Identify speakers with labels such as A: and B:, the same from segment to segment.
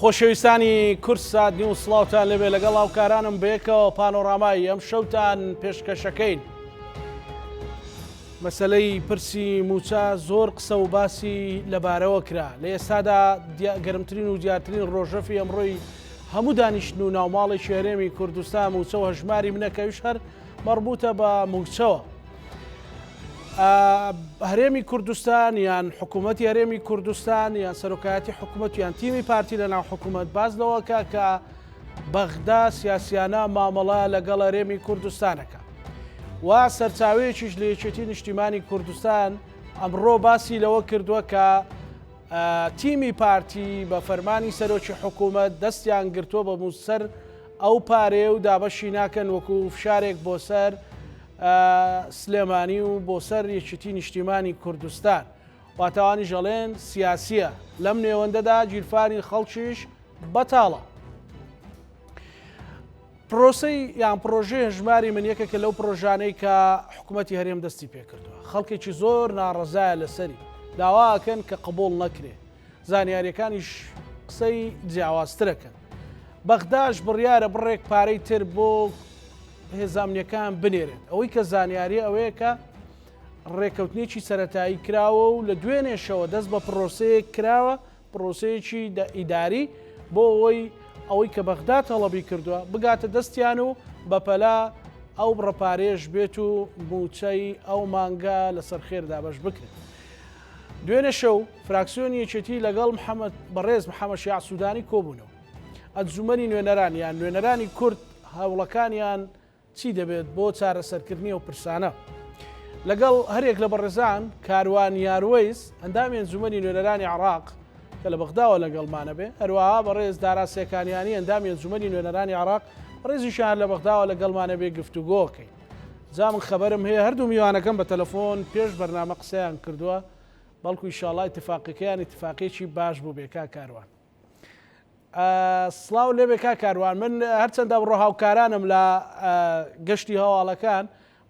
A: خۆشەویستانی کورسات نیو سڵاوتان لەبێ لەگەڵ هاوکارانم بەیەکەوە پانۆڕامای ئەم شەوتان پێشکەشەکەین. مەسەلەی پرسی موچە زۆر قسە و باسی لەبارەوە کرا. لە ئێستادا گەرمترین و دیارترین ڕۆژەفی ئەمڕۆی هەموو دانیشتن و ناوماڵی شێرێمی کوردستان موچە و هەژماری منەکەویش هەر مربوطە بە موچەوە. هەرێمی کوردستان یان حکوومەتی هەرێمی کوردستان یان سەرۆکایەتی حکوومەت یان تیمی پارتی لە ناو حکوومەت باز لەوەکە کە بەغدا سیاسیانە مامەڵە لەگەڵ هەرێمی کوردستانەکە و سەرچاوەیەکیش لە یەکێتی نیشتیمانی کوردستان ئەمڕۆ باسی لەوە کردووە کە تیمی پارتی بە فەرمانی سەرۆکی حکوومەت دەستیان گرتووە بە موسەر ئەو پارێ و دابەشی ناکەن وەکو فشارێک بۆ سەر سلێمانی و بۆ سەر یەکێتی نیشتیمانی کوردستان. واتەوانی ژەڵێن سیاسیە لەم نێوەندەدا گیرفانی خەڵکیش بەتاڵە. پرۆسەی یان پرۆژەی هەژماری من یەکێکە لەو پرۆژانەی کە حکوومەتی هەرێم دەستی پێکردووە. خەڵکێکی زۆر ناڕەزایە لەسەری داواکەن کە قبول نەکرێ. زانیاریەکانیش قسەی جیاوازترەکەن. بەغداش بڕیارە بڕێک پارەی تر بۆ هێزانامنیەکان بنێرێت. ئەوەی کە زانیاری ئەوەیە کە ڕێکەوتنێکی سەرەتایی کراوە و لە دوێنێشەوە دەست بە پرۆسەیەک کراوە، پرۆسەیەکی ئیداری بۆ ئەوەی کە بەغدا تەڵەبی کردووە بگاتە دەستیان و بەپەلا ئەو بڕەپارێش بێت و موچەی ئەو مانگە لەسەر خێر دابەش بکرێت. دوێنێ شەو فراکسیۆنی یەکێتی لەگەڵ بەڕێز محەممەد شیاع سوودانی کۆبوونەوە. ئەنجومەنی نوێنەران یان نوێنەرانی کورد هەوڵەکانیان چی دەبێت بۆ چارەسەرکردنی و پرسانە لەگەڵ هەرێک لە بەڕێزان کاروان یاروەیز ئەندامی ئەنجومەنی نوێنەرانی عراق کە لە بەغداوە لەگەڵمانە بێ، هەروەها بەڕێز دارا سێکانیانی ئەندامی ئەنجومەنی نوێنەرانی عراق ڕێزیشان لە بەغداوە لەگەڵمانە بێ گفتوگۆکەین. جا من خەبەرم هەیە هەردوو میوانەکەم بە تەلەفۆن پێش بەرنامە قسەیان کردووە، بەڵکو ئینشاڵڵا ئیتفاقیەکەیان ئیتفاقیەکی باش بوو بێ کاروان. سڵاو لێبێ کاروان، من هەرچەندە بڕۆ هاوکارانم لە گەشتی هەواڵەکان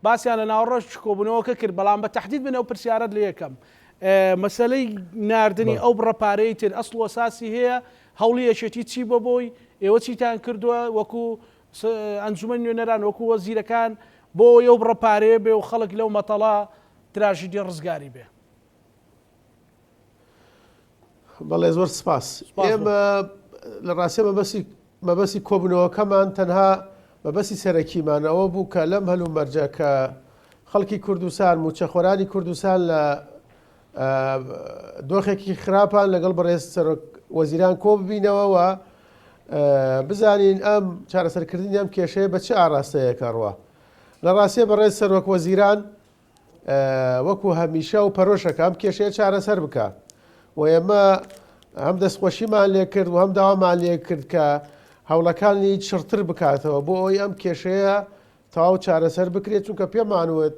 A: باسییان لە ناوڕۆژ کۆبوونەوەکە کرد، بەڵام بە تەحدید بنەوە پرسیارەت لە یەکەم مەسلەی ناردنی ئەو بڕەپارەی تر ئەسڵ وەساسی هەیە، هەوڵی یەکێتی چی بۆ بۆی ئێوە چیتان کردووە وەکو ئەنجومەن نوێنەران وەکو وەزیرەکان بۆ ئەو بڕەپارەیە بێ و خەڵک لەو مەتەڵا تراژیدی ڕزگاری بێ؟
B: بەڵێ زۆر سپاس. ئێمە لە ڕاستە مەبەسی کۆبوونەوەکەمان تەنها مەبەسی سەرەکیمانەوە بوو کە لەم هەلوو مەرجە کە خەڵکی کوردستان موچەخۆرانی کوردستان لە دۆخێکی خراپان لەگەڵ بەڕێز وەزیران کۆ ببینەوە و بزانین ئەم چارەسەرکردنی ئەم کێشەیە بە چه ئاراستەیەکە ڕوە. لە ڕاستیە بەڕێز سەرۆک وەزیران وەکو هەمیشە و پەرۆشەکە ئەم کێشەیە چارەسەر بکە و ئێمە هەم دەستخۆشیمان لێ کرد و هەم داوامان لێ کرد کە هەوڵەکانی شڕتر بکاتەوە بۆ ئەوی ئەم کێشەیە تەواو چارەسەر بکرێت، چونکە پێمانوت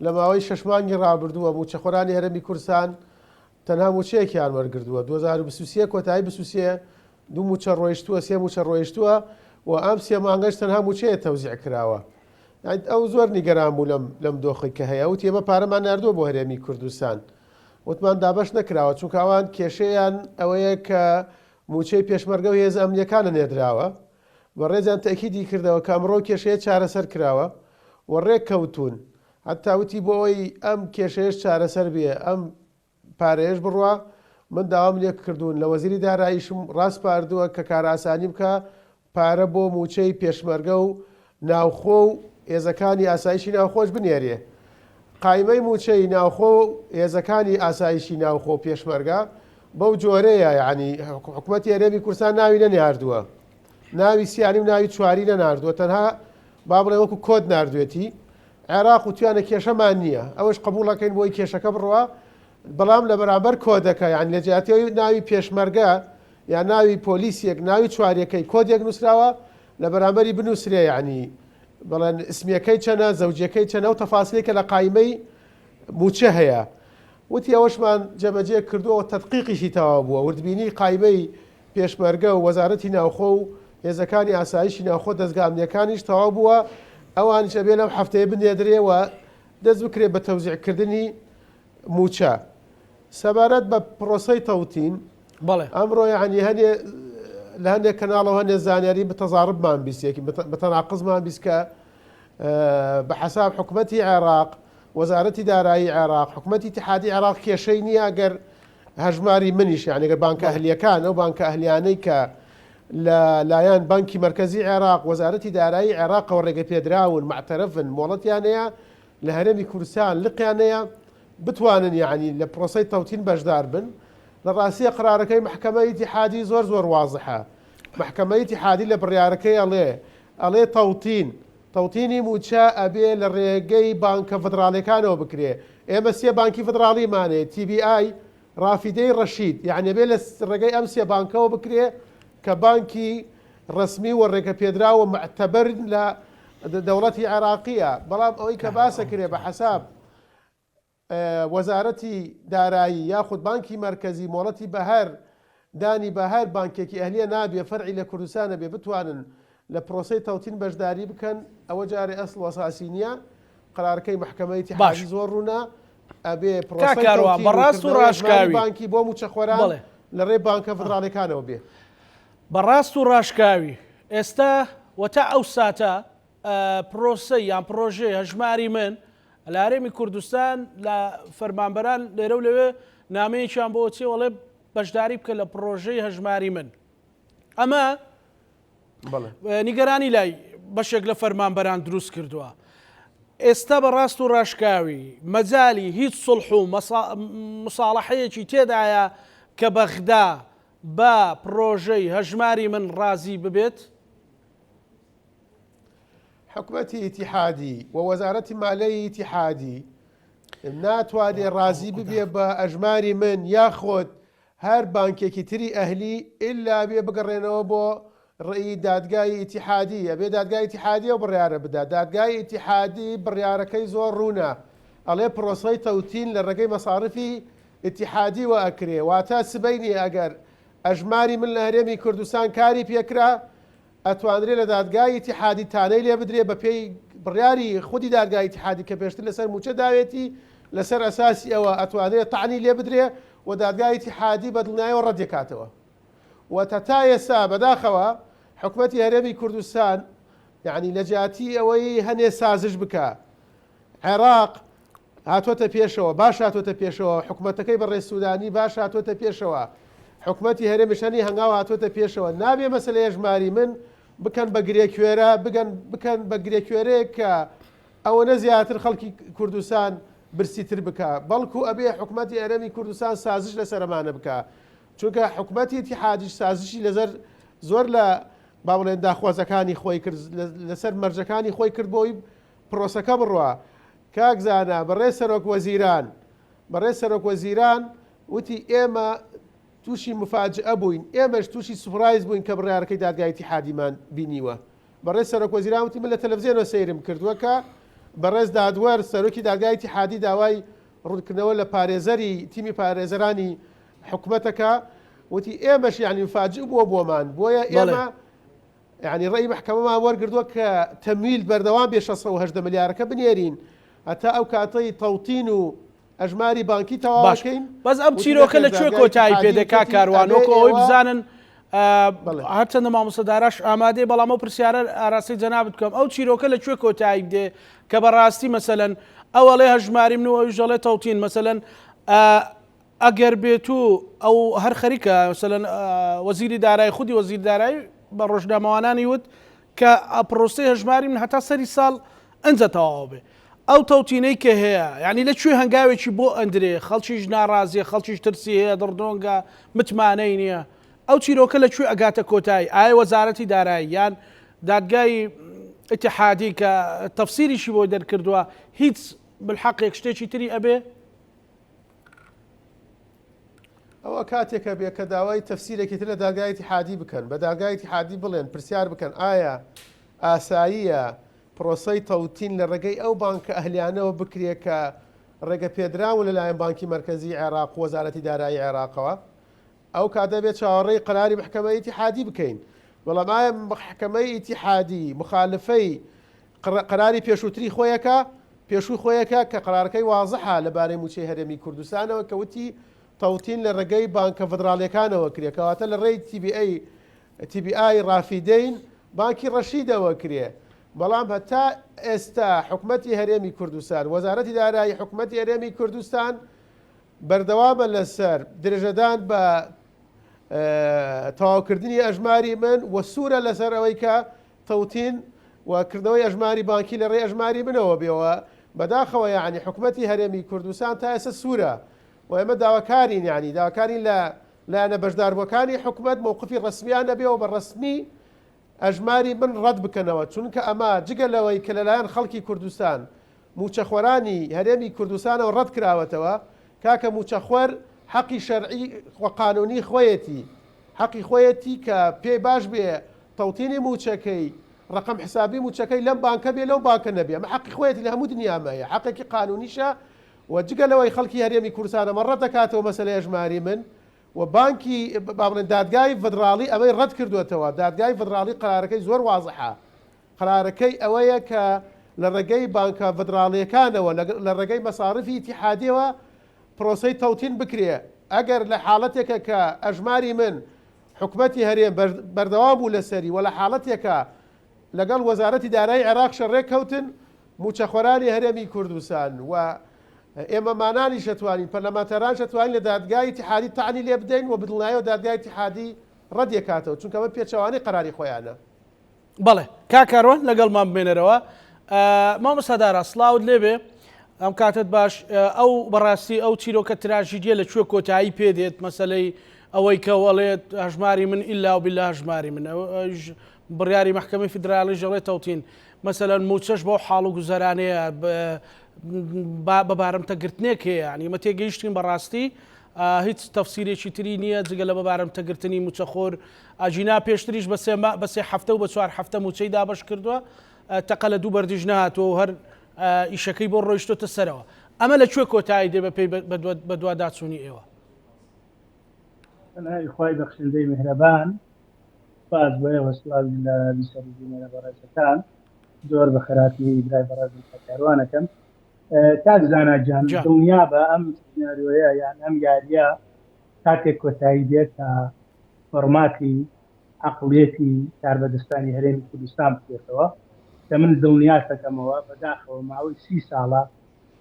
B: لە ماوەی 6 مانگی ڕابردووە موچەخۆرانی هەرێمی کوردستان تەنها موچەیەکیان وەرگردووە. 2023 کۆتایی 23 دوو موچە ڕۆیشتووە، سێ موچە ڕۆیشتووە و ئەم سێ مانگەش تەنها موچەیە تەوزیع کراوە. ئەو زۆر نیگەران بوو لەم دۆخی کە هەیە، وتی ئێمە پارەمان ناردووە بۆ هەرێمی کوردستان، وتمان دابەش نەکراوە چونکە ئەوان کێشەیان ئەوەیە کە موچەی پێشمەرگە و هێز ئەمنیەکانە نێدراوە. بەڕێزیان تەکیدی کردەوە کە ئەمڕۆ کێشەیە چارەسەر کراوە و ڕێک کەوتون، هەتا وتی بۆ ئەوی ئەم کێشەیەش چارەسەر بێ ئەم پارەیەش بڕوە. من داوام لێ کردوون لە وەزیری داراییشم ڕاست پاردووە کە کاراسانی بکە پارە بۆ موچەی پێشمەرگە و ناوخۆ و هێزەکانی ئاسایشی ناوخۆش بنێرێ. قایمەی موچەی ناوخۆ و هێزەکانی ئاسایشی ناوخۆ پێشمەرگە بەو جۆرەیە، یعنی حکوومەتی هەرێمی کوردستان ناوی نەناردووە، ناوی سیانی و ناوی چواری نەناردووە، تەنها با بڵێ وەکو کۆد ناردوێتی. عێراق وتیانە کێشەمان نییە، ئەوەش قبوڵەکەین بۆی کێشەکە بڕوە، بەڵام لە بەرامبەر کۆدەکە یان لە جیاتی ناوی پێشمەرگە یان ناوی پۆلیسیەک ناوی چواریەکەی کۆدێک نووسراوە لە بەرامبەری بنووسرێ، یعنی بەڵێن اسمیەکەی چەنە، زەوجەکەی چەنە و تەفاسیلێکە لە قایمەی موچە هەیە. وتی ئەوەشمان جەمەجێ کردووە تەدقیقیشی تەواو بووە، وردبینی قایمەی پێشمەرگە و وەزارەتی ناوخۆ و هێزەکانی ئاسایشی ناوخۆ دەستگا ئەمنیەکانیش تەواو بووە. ئەوانیش ئەبێ لەم هەفتەیە بنێدرێەوە دەست بکرێت بە تەوزیعکردنی موچە. سەبارەت بە پرۆسەی تەوتین
A: بەڵێ
B: ئەمڕۆ یعنی هەنێ لە هەندێک کەناڵەوە هەندێک زانیاری بتەزاربمان بیستێکی بەتەناقزمان بیست کە بە حساب حکوومەتی عێراق وەزارەتی دارایی عێراق حکوومەتی اتحادی عێراق کێشەی نییە ئەگەر هەژماری منیش یعنی ئەگەر بانکە ئەهلیەکان ئەو بانکە ئەهلیانەی کە لە لایەن بانکی مرکزی عێراق وەزارەتی دارایی عێراقەوە ڕێگە پێدراون معتەرەفن مۆڵەتیانەیە لە هەرێمی کوردستان لقیانەیە بتوانن یعنی لە پرۆسەی تەوتین بەشدار بن. لە ڕاستیە قرارەکەی محکەمەی ئیتیحادی زۆر واضحە. محکەمەی ئیتیحادی لە بڕیارەکەی ئەڵێ تەوتینی موچە ئەبێ لە ڕێگەی بانکە فدراڵیەکانەوە بکرێ. ئێمە سێ بانکی فدراڵیمانێ TBI ڕافیدەی ڕەشید یعنی بێ لە ڕێگەی ئەم سێ بانکەوە بکرێ کە بانکی ڕسمی و ڕێگە پێدراوە معتەبەر لە دەوڵەتی عێراقیە. بەڵام ئەوەی کە باسە کرێ بە حساب وەزارەتی دارایی یاخود بانکی مرکزی مۆڵەتی بەهەر دانی بەهەر بانکێکی ئەهلیە نابێ فەرعی لە کوردستانە بێ بتوانن لە پرۆسەی تەوتین بەشداری بکەن ئەوە جارێ ئەسڵ وەساسی نییە. قرارەکەی محکەمەی اتحادی زۆر ڕوونا ئەبێ
A: پرۆسەی بەڕاست و ڕاشکاوی
B: بانکی بۆ موچەخۆران لە ڕێ بانکە فدراڵیەکانەوە بێ.
A: بەڕاست و ڕاشکاوی ئێستا وەتا ئەو ساتە پرۆسەی یان پرۆژێ هەژماری من لە هەرێمی کوردستان لە فەرمانبەران لێرە و لەوێ نامەیەکیان بۆ چێ وەڵێ بەشداری بکە لە پرۆژەی هەژماری من. ئەمە نیگەرانی لای بەشێک لە فەرمانبەران دروست کردووە. ئێستا بەڕاست و ڕاشکاوی مەجالی هیچ سڵح و مساڵەحەیەکی تێدایە کە بەغدا بە پرۆژەی هەژماری من ڕازی ببێت؟
B: حکوومەتی ئیتیحادی و وەزارەتی مالەی ئیتیحادی ناتوانێت ڕازی ببێ بە ئەژماری من یاخۆت هەر بانکێکی تری ئەهلی ئللا بێ بگەڕێنەوە بۆ ڕێی دادگای ئیتیحادی. ئەبێ دادگای ئیتیحادی و بڕیارە بدات. دادگای ئیتیحادی بڕیارەکەی زۆر ڕوونە ئەڵێ پرۆسەی تەوتین لە ڕێگەی مەساڕفی ئیتیحادی وە ئەکرێ واتە سبەینی ئەگەر ئەژماری من لە هەرێمی کوردستان کاری پێکرا ئەتوانرێت لە دادگای ئیتیحادی تانەی لێ بدرێ بە پێی بڕیاری خودی دادگای ئیتیحادی کە پێشتر لەسەر موچە داوێتی لەسەر ئەساسی ئەوە ئەتوانرێت تاعنی لێ بدرێ و دادگای ئیتیحادی بەدڵنیایەوە ڕەتێکاتەوە. وەتا تا ئێستا بەداخەوە حکوومەتی هەرێمی کوردستان یعنی لە جیاتی ئەوەی هەنێ سازش بکە عێراق هاتوۆتە پێشەوە باش هاتوۆتە پێشەوە حکوومەتەکەی بەڕێز سوودانی باش هاتوۆتە پێشەوە حکوومەتی هەرێمیشانی هەنگاو هاتوۆتە پێشەوە نابێ مەسلەی هەژماری من بکەن بە گرێکوێرە بکەن بە گرێکوێرەیە کە ئەوەنە زیاتر خەڵکی کوردستان برسیتر بکە بەڵکو ئەبێ حکوومەتی هەرێمی کوردستان سازش لەسەرمانە بکە چونکە حکوومەتی اتحادیش سازشی لەزەر زۆر لە با بڵێن داخوازەکانی خۆی کرد لەسەر مەرجەکانی خۆی کرد بۆی پرۆسەکە بڕوە. کاکزانە بەڕێز سەرۆک وەزیران وتی ئێمە تووشی مفاجئە بووین ئێمەش تووشی سوپرایز بووین کە بڕیارەکەی دادگای ئیتیحادیمان بینیوە. بەڕێز سەرۆک وەزیران وتی من لە تەلەڤیزیۆنەوە سەیرم کردووە کە بەڕێز دادوەر سەرۆکی دادگای ئیتیحادی داوای ڕوونکردنەوە لە پارێزەری تیمی پارێزەرانی حکوومەتەکە وتی ئێمەش یعنی مفاجئ بووە بۆمان بۆیە ئێمە یعنی ڕێی محکەمەمان وەرگردووە کە تەمویل بەردەوام بێ 680 ملیارەکە بنێرین هەتا ئەو کاتەی تەوتین و ئەژماری بانکی تەواوەکەین.
A: بەس ئەم چیرۆکە لەکوێ کۆتایی پێدەکا کاروانۆکە ئەوەی بزانن هەرچەندە مامۆستاداراش ئامادەی بەڵام ئەو پرسیارە ئاراستی جەنابەت بکەم ئەو چیرۆکە لەکوێ کۆتایی بدێ کە بەڕاستی مەسەلەن ئەوەڵێ هەژماری من و ئەوژەڵێ تەوتین مەسەلەن ئەگەر بێت و ئەو هەر خەریکە مەسەلەن وەزیری دارایی خودی وەزیر دارایی بە ڕۆژنامەوانانی وت کە پرۆسەی هەژماری من هەتا سەری ساڵ ئەنجە تەواو بێ. ئەو تەوتینەی کە هەیە یعنی لەکوێ هەنگاوێکی بۆ ئەندرێ خەڵکیش ناڕازیە خەڵکیش ترسی هەیە دڕدۆنگە متمانەی نییە ئەو چیرۆکە لەکوێ ئەگاتە کۆتایی ئایا وەزارەتی دارایی یان دادگای ئیتیحادی کە تەفسیریشی بۆ دەرکردووە هیچ بالحەقێک شتێکی تری ئەبێ؟
B: ئەوە کاتێکە بێ کە داوای تەفسیرێکی تر لە دادگای ئیتیحادی بکەن بە دادگای ئیتیحادی بڵێن پرسیار بکەن ئایا ئاساییە پرۆسەی تەوتین لە ڕێگەی ئەو بانکە ئەهلیانەوە بکرێ کە ڕێگە پێدراون لەلایەن بانکی مرکزی عێراق و وەزارەتی دارایی عێراقەوە ئەو کاتە بێت چاوەڕێی قەراری محکەمەی ئیتیحادی بکەین. بەڵام ئایا محکەمەی ئیتیحادی مخالفەی قەراری پێشووتری خۆیەکە پێشووی خۆیەکە کە قەرارەکەی واضحە لەبارەی موچەی هەرێمی کوردستانەوە کە وتی تەوتین لە ڕێگەی بانکە فدراڵیەکانەوە کرێ کەواتە لە ڕێی TBA TBI ڕافیدەین بانکی ڕەشیدەوە کرێ بەڵام هەتا ئێستا حکوومەتی هەرێمی کوردستان وەزارەتی دارایی حکوومەتی هەرێمی کوردستان بەردەوامە لەسەر درێژەدان بە تەواوکردنی ئەژماری من وە سوورە لەسەر ئەوەی کە تەوتین وکردنەوەی ئەژماری بانکی لە ڕێ ئەژماری منەوە بێەوە بەداخەوە یعنی حکوومەتی هەرێمی کوردستان تا ئێستا سوورە و ئێمە داواکارین ینی داواکارین لە لایەنە بەشداربووەکانی حکوومەت مووقفی ڕسمیان نەبێەوە بە ڕسمی ئەژماری من ڕەت بکەنەوە چونکە ئەمە جگە لەوەی کە لەلایەن خەڵکی کوردستان موچەخۆرانی هەرێمی کوردستانەوە ڕەت کراوەتەوە کاکە موچەخۆر حەقی شەرعی قانونی خۆیەتی حەقی خۆیەتی کە پێی باش بێ تەوتینی موچەکەی ڕقم حسابی موچەکەی لەم بانکە بێ لەو بانکە نەبێ ئەمە حەقی خۆیەتی لە هەموو دنیامەیە حەقێکی قانونیشە و جگە لەوەی خەڵکی هەرێمی کوردستان ئەمە ڕەت دەکاتەوە مەسەلەی ئەژماری من و بانکی بابڵێن دادگای فدراڵی ئەوەی ڕەت کردوێتەوە دادگای فدراڵی قرارەکەی زۆر وازحە قرارەکەی ئەوەیە کە لە ڕێگەی بانکە فدراڵیەکانەوە لە ڕێگەی مەساڕفی ئیتیحادیەوە پرۆسەی تەوتین بکرێ ئەگەر لە حاڵەتێکە کە ئەژماری من حکوومەتی هەرێم بەردەوام بوو لەسەری و لە حاڵەتێکە لەگەڵ وەزارەتی دارایی عێراق شەڕێک کەوتن موچەخۆرانی هەرێمی کوردستان و ئێمە مانانی شەتوانین پەرلەمانتەران شەتوانین لە دادگای ئیتیحادی تاعنی لێ بدەین و بدڵنایەوە دادگای ئیتیحادی ڕەت دەکاتەوە چونکە ئەمە پێچەوانەی قەراری خۆیانە.
A: بەڵێ کاکەڕۆن لەگەڵمان بمێنەرەوە مامۆستادارە سڵاوت لێبێ ئەم کاتت باش ئەو بەڕاستی ئەو چیرۆکە تراژیدیە لەکوێ کۆتایی پێدێت مەسلەی ئەوەی کە وەڵێت هەژماری من ئیلا و بیلا هەژماری من بڕیاری محکمەی فیدراڵی ژەڵێت تەوتین مەسەلەن موچەش بۆ حاڵ و گوزەرانەیە بە بارەمتەگرتنێک هەیە ینی مە تێگەیشتین بەڕاستی هیچ تەفسیرێکی تری نییە جگە لە بە بارەمتەگرتنی موچەخۆر ئاجینا پێشتریش بە سێ هەفتە و بە 4 هەفتە موچەی دابش کردووە تەقە لە دوو بەردیژ نهاتەوە و هەر ئیشەکەی بۆ ڕۆیشتۆتە سەرەوە ئەمە لەکوێ کۆتایی دێ بە پێی بە دوا داچوونی ئێوە
C: خی بەخشندەی میهرەبان باز بۆەوە سڵاوی لە بیسەریێنە بەڕێزەکان زۆر بە خراپی برای بەڕێزم کاروانەکەم کاک زاناجان دڵنیا بە ئەم سناریۆیە یان ئەم یاریە کاتێک کۆتایی دێت تا فۆرماتی عەقڵیەتی کاربەدەستانی هەرێمی کوردستان بکرێتەوە کە من دڵنیا دەکەمەوە بەداخەوە ماوەی 30 ساڵە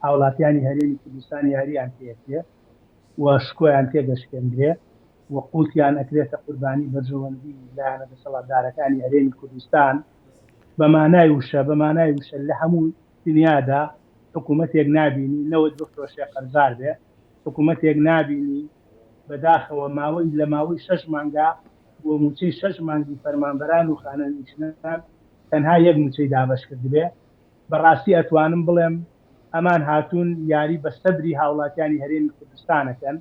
C: هاوڵاتیانی هەرێمی کوردستان یاریان پێکرێ و شکۆیان تێدەشکێنرێ و قوتیان ئەکرێتە قوربانی بەرژەوەندی لایەنە دەسەڵاتدارەکانی هەرێمی کوردستان بەمانای وشە لە هەموو دنیادا حکوومەتێک نابینی نەوەت بفرۆشێ قەرزار بێ حکوومەتێک نابینی بەداخەوە ماوەی 6 مانگا بۆ موچەی 6 مانگی فەرمانبەران و خانەنووسان تەنها یەک موچەی دابش کرد بێ بەڕاستی ئەتوانم بڵێم ئەمان هاتوون یاری بە سەبری هاوڵاتیانی هەرێمی کوردستانەکەن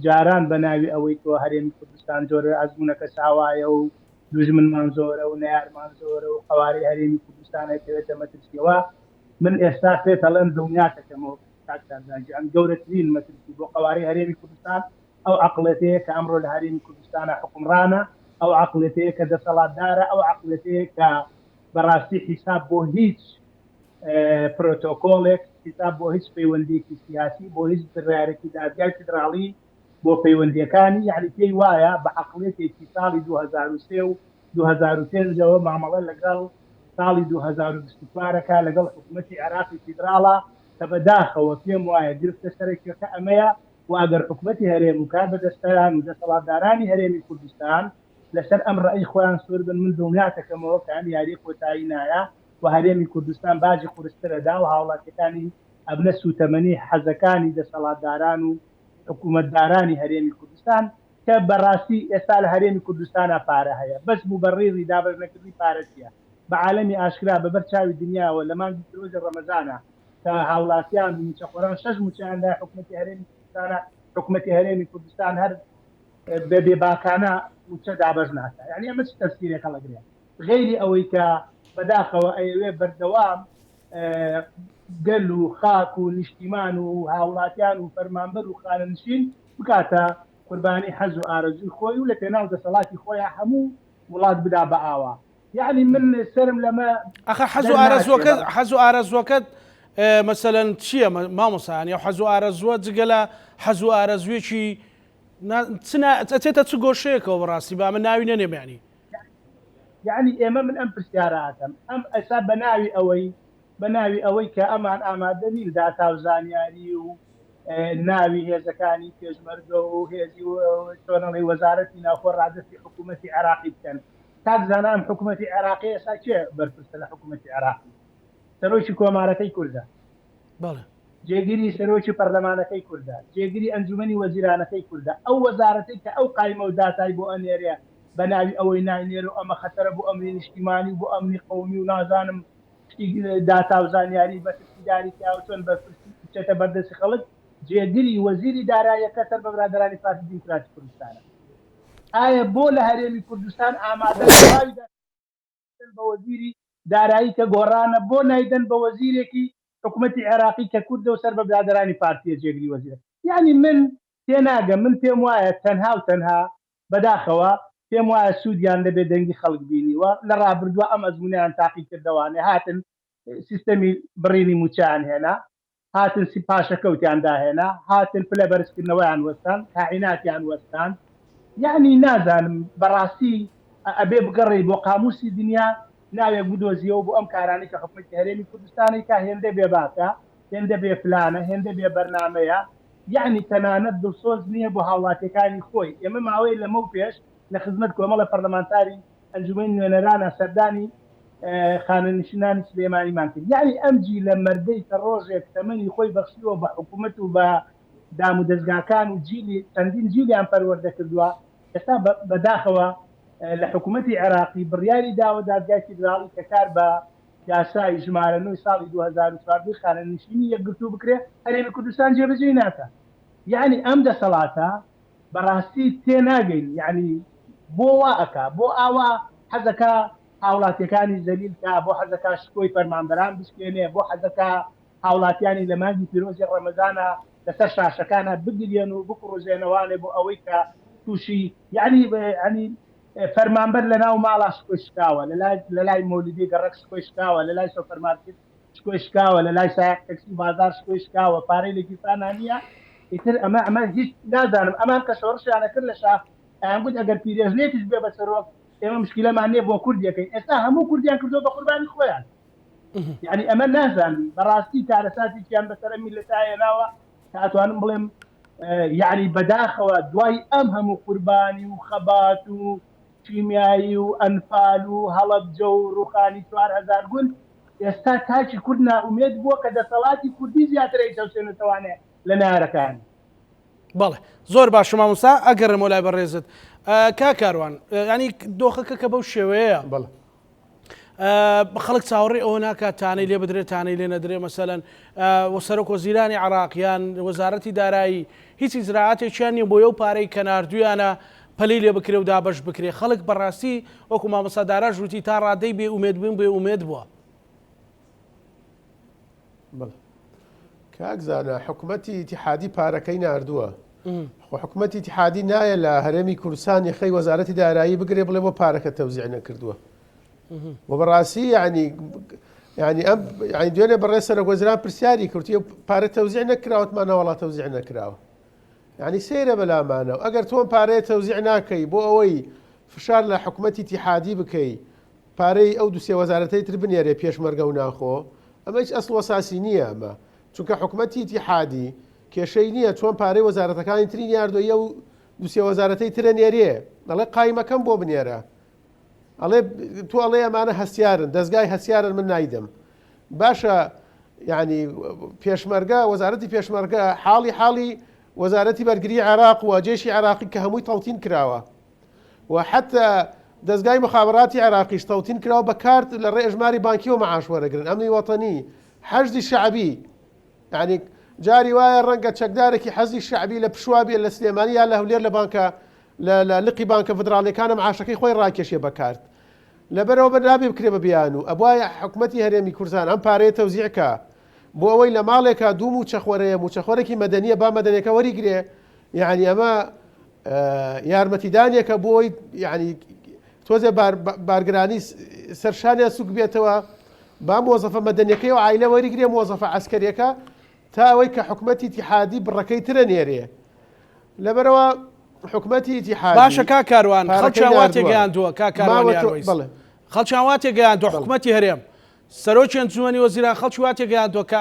C: جاران بە ناوی ئەوەی تۆ هەرێمی کوردستان جۆرە ئەزمونونەکە ساوایە و دوژمنمان زۆرە و نەیارمان زۆرە و قەواری هەرێمی کوردستانەکەوێتە مەترسیەوە من ئێستا پێتەڵێن دڵنیا دەکەمەوە ئەم گەورەترین مەترسی بۆ قەواری هەرێمی کوردستان ئەو عەقڵەتەیە کە ئەمڕۆ لە هەرێمی کوردستانە حکومڕانە ئەو عەقڵەتەیە کە دەسەڵاتدارە ئەو عەقڵەتەیە کە بەڕاستی حیساب بۆ هیچ پرۆتۆکۆڵێک حیساب بۆ هیچ پەیوەندیەکی سیاسی بۆ هیچ بڕیارێکی دادگای فیدراڵی بۆ پەیوەندیەکانی یعنی پێی وایە بە عەقڵێتێکی ساڵی 2003 و 2005ەوە مامەڵە لەگەڵ ساڵی 2024ەکە لەگەڵ حکوومەتی عێراقی فیدراڵە کە بەداخەوە پێم وایە گرفتە سەرەکیەکە ئەمەیە و ئەگەر حکوومەتی هەرێم و کاربەدەستەران و دەسەڵاتدارانی هەرێمی کوردستان لەسەر ئەم ڕێی خۆیان سوور بن من دڵنیا دەکەمەوە کە ئەم یاری کۆتایی نایە و هەرێمی کوردستان باجی قورسترەدا و هاوڵاتیەکانی ئەبنە سوتەمەنی حەزەکانی دەسەڵاتداران و حکوومەتدارانی هەرێمی کوردستان کە بەڕاستی ئێستا لە هەرێمی کوردستانە پارە هەیە بەس بوو بەڕێزی دابەرنەکردنی پارەچیە بە عالەمی ئاشکرا بەبەر چاوی دنیاوە لە مانگی درۆژە ڕەمەزانە کە هاوڵاتیان موچەخۆران 6 موچیاندا حکوومەتی هەرێمی کوردستانە حکوومەتی هەرێمی کوردستان هەر بە بێباکانە موچە دابەش ناکە یعنی ئەمە چ تەفسیرێکە لەگرێ غەیری ئەوەی کە بەداخەوە ئەوێ بەردەوام گەل و خاک و نیشتیمان و هاوڵاتیان و فەرمانبەر و خانەنشین بکاتە قوربانی حەز و ئارەزوی خۆی و لە پێناو دەسەڵاتی خۆیان هەموو وڵات بدا بە ئاوا یعنی من سرم لەمە
A: ئەخە حەز و ئارەزوەکەت مەسەلەن چییە مامۆسایان یا حەز و ئارەزوە جگە لە حەز و ئارەزوێکی ئەچێتە چ گۆشەیەکەوە بەڕاستی با من ناوی نەنێمانی
C: يعني ئێمە من ئەم پرسیاراتم ئەم ئەسا بەناوی ئەوەی کە ئەمان ئامادە نین داتا و زانیاری و ناوی هێزەکانی پێشمەرگە و هێزی تۆنەڵی وەزارەتی ناوخۆ ڕادستی حکوومەتی عراقی بکەن کاک زانام حکوومەتی عراقی ئێستا کێ بەرپرسە لە حکوومەتی عراقی سەرۆکی کۆمارەکەی کوردە
A: بەڵێ
C: جێگیری سەرۆکی پەرلەمانەکەی کوردە جێگیری ئەنجومەنی وەزیرانەکەی کوردە ئەو وەزارەتی کە ئەو قایمە و داتای بۆ ئەنێرێ بەناوی ئەوەی ناینێر و ئەمە خەتەرە بۆ ئەمری نیشتیمانی بۆ ئەمنی قەومی و نازانم داتا و زانیاری بەسیداری چۆن بەچێتە بەردەستی خەڵک جێگیری وەزیری داراییەکە سەر بە برادرانی پارتی دیموکراتی کوردستانە ئایا بۆ لە هەرێمی کوردستان ئامادە بە وەزیری دارایی کە گۆڕانە بۆ نایدەن بە وەزیرێکی حکوومەتی عێراقی کە کوردە و سەر بە برادرانی پارتیە جێگری وەزیرە یعنی من تێناگە من پێم وایە تەنها و تەنها بەداخەوە پێم وایە سوودیان دەبێ دەنگی خەڵک بینیوە لە ڕابردووە ئەم ئەزمونیان تاقی کردوانێ هاتن سیستەمی بڕینی موچیان هێنا هاتن سی پاشەکەوتیان داهێنا هاتن پلە بەرزکردنەوەیان وەستان کاعیناتیان وەستان یعنی نازانم بەڕاستی ئەبێ بگەڕێ بۆ قاموسی دنیا ناوێک بدۆزیەوە بۆ ئەم کارانی کە حکومەتی هەرێمی کوردستانی کا هێندە بێ باکە هێندە بێ فلانە هێندە بێ بەرنامەیە یعنی تەنانەت دڵسۆز نییە بۆ هاوڵاتیەکانی خۆی ئێمە ماوەی لەمە و پێش لە خزمەت کۆمەڵە پەرلەمانتاری ئەنجومەی نوێنەرانە سەردانی خانەنشینانی سلێمانیمان کرد یعنی ئەمجی لە مەردەی کە ڕۆژێک تەمەنی خۆی بەخشیەوە بە حکوومەت و بە دام و دەستگاکان و جیلی چەندین جیلیان پەروەردە کردووە ئێستا بەداخەوە لە حکوومەتی عێراقی بڕیاری داوە دادگای فیدراڵی کە کار بە یاسای ژمارە 9 ساڵی 2014 خانەنشینی یەکگرتوو بکرێ هەرێمی کوردستان جێبەجێ ناکە یعنی ئەم دەسەڵاتە بەڕاستی تێناگەین یعنی بۆ وا ئەکا بۆ ئاوا حەزەکە هاوڵاتیەکانی زەلیلکە بۆ حەزەکە شکۆی فەرمانبەران بشکێنێ بۆ حەزەکە هاوڵاتیانی لە مانگی پیرۆزی ڕەمەزانە لەسەر شاشەکانە بگرێن و بکڕۆژێنەوانێ بۆ ئەوەی کە تووشی یعنی فەرمانبەر لە ناو ماڵا شکۆی شکاوە لە لای مۆلیدی گەڕک شکۆی شکاوە لە لای سۆپەرمارکێت شکۆی شکاوە لە لای سایق تەکسی بازار شکۆی شکاوە پارەی لە گیرفانە نییە ئیتر ئەمە هیچ نازانم ئەمان کە شۆڕشیانە کرد لە شاف ئەیانگوت ئەگەر پیرێژنێتیش بێ بە سەرۆک ئێمە مشکلەمان نییە بۆ کوردیەکەی ئێستا هەموو کوردیان کردو بە قوربانی خۆیان یعنی ئەمە نازانم بەڕاستی کارەساتێکیان بەسەر میلەتایەناوە کە ئەتوانم بڵێم یعنی بەداخەوە دوای ئەم هەموو قوربانی و خەبات و کیمیایی و ئەنفال و هەڵەبجە و ڕوخانی 4000 گون ئێستا تاچی کورد ناومێت بووە کە دەسەڵاتی کوردی زیاتر ئەیتەوسێنێتوانێت لە نارەکانی
A: بەڵێ زۆر باش مامۆستا ئەگەڕێمە لای بەڕێزت کاکاروان ینی دۆخەکە کە بەو شێوەیە
B: بەڵێ
A: خەڵک چاوەڕێ ئەوە ناکات تانەی لێ بدرێت تانەی لێ نەدرێ مەسەلەن وەسەرۆک وەزیرانی عراقیان وەزارەتی دارایی هیچ ئیزراعاتێکیان نیە بۆ ئەو پارەی کە ناردویانە پەلی لێ بکرێ و دابەش بکرێ خەڵک بەڕاستی وەکو مامۆستا داراژ وتی تا ڕادەی بێ ئومێد بوون بێ ئومێد بووە
B: کاک زانە حکوومەتی ئیتیحادی پارەکەی ناردووە حکوومەتی ئیتیحادی نایە لە هەرێمی کوردستان یەخەی وەزارەتی دارایی بگرێ بڵێ بۆ پارەکە تەوزیع نەکردووە و بەڕاستی ینی ئەم دوێنێ بەڕێ سەرۆک وەزیران پرسیاری کردی پارە تەوزیع نەکراوەتمانە وڵات تەوزیع نەکراوە یعنی سەیرە بەلامانەوە ئەگەر تۆم پارەیە تەوزیع ناکەی بۆ ئەوەی فشار لە حکوومەتی ئیتیحادی بکەی پارەی ئەو دووسێ وەزارەتەی تر بنێرێ پێشمەرگە و ناخۆ ئەمە هیچ ئەسڵ وەساسی نییە ئەمە چونکە حکوومەتی ئیتیحادی کێشەی نییە چۆن پارەی وەزارەتەکانی تری یاردۆیە و دووسێ وەزارەتەی ترە نێرێ دەڵێ قایمەکەم بۆ بنێرە ئەڵێ تو ئەڵێ ئەمانە هەستیارن دەستگای هەستیارن من نایدەم باشە یعنی پێشمەرگە وەزارەتی پێشمەرگە حاڵی وەزارەتی بەرگری عێراق و جێشی عێراقی کە هەمووی تەڵتین کراوە و حتى دەستگای مخابراتی عێراقیش تەڵتین کراوە بە کارت لە ڕێ ئەژماری بانکیەوە مەعاش وەرەگرن ئەمنی وەتەنی حەشدی شعبی یعنی جاری وایە ڕەنگە چەکدارێکی حەزی شعبی لە پشوابی لە سلێمانی یا لە هەولێر لە بانکە لە لقی بانکە فدراڵیەکانە معاشەکەی خۆی ڕاکێشێ بە کارت لەبەرەوە بەنابێ بکرێ بە بیان و ئەبوایە حکوومەتی هەرێمی کوردستان ئەم پارەیە تەوزیعکە بۆ ئەوەی لە ماڵێکە دوو موچەخوەرەیە موچەخوەرێکی مەدەنیە با مەدەنیەکە وەریگرێ یعنی ئەمە یارمەتیدانێکە بۆی یعنی تۆزێ بارگرانی سەرشانیان سوک بێتەوە با مۆزەفە مەدەنیەکەی و عایلە وەریگرێ مۆزەفە عەسکەریەکە تا ئەوەی کە حکوومەتی ئیتیحادی بڕەکەی ترە نێرێ لەبەرەوە حکومەتی اتحادی
A: باشە کا کاروان خەڵکیان وا تێگەیاندووە کا کاروان خەڵکیان وا تێگەیاندووە حکوومەتی هەرێم سەرۆکی ئەنجومەنی وەزیران خەڵکی وا تێگەیاندووە کە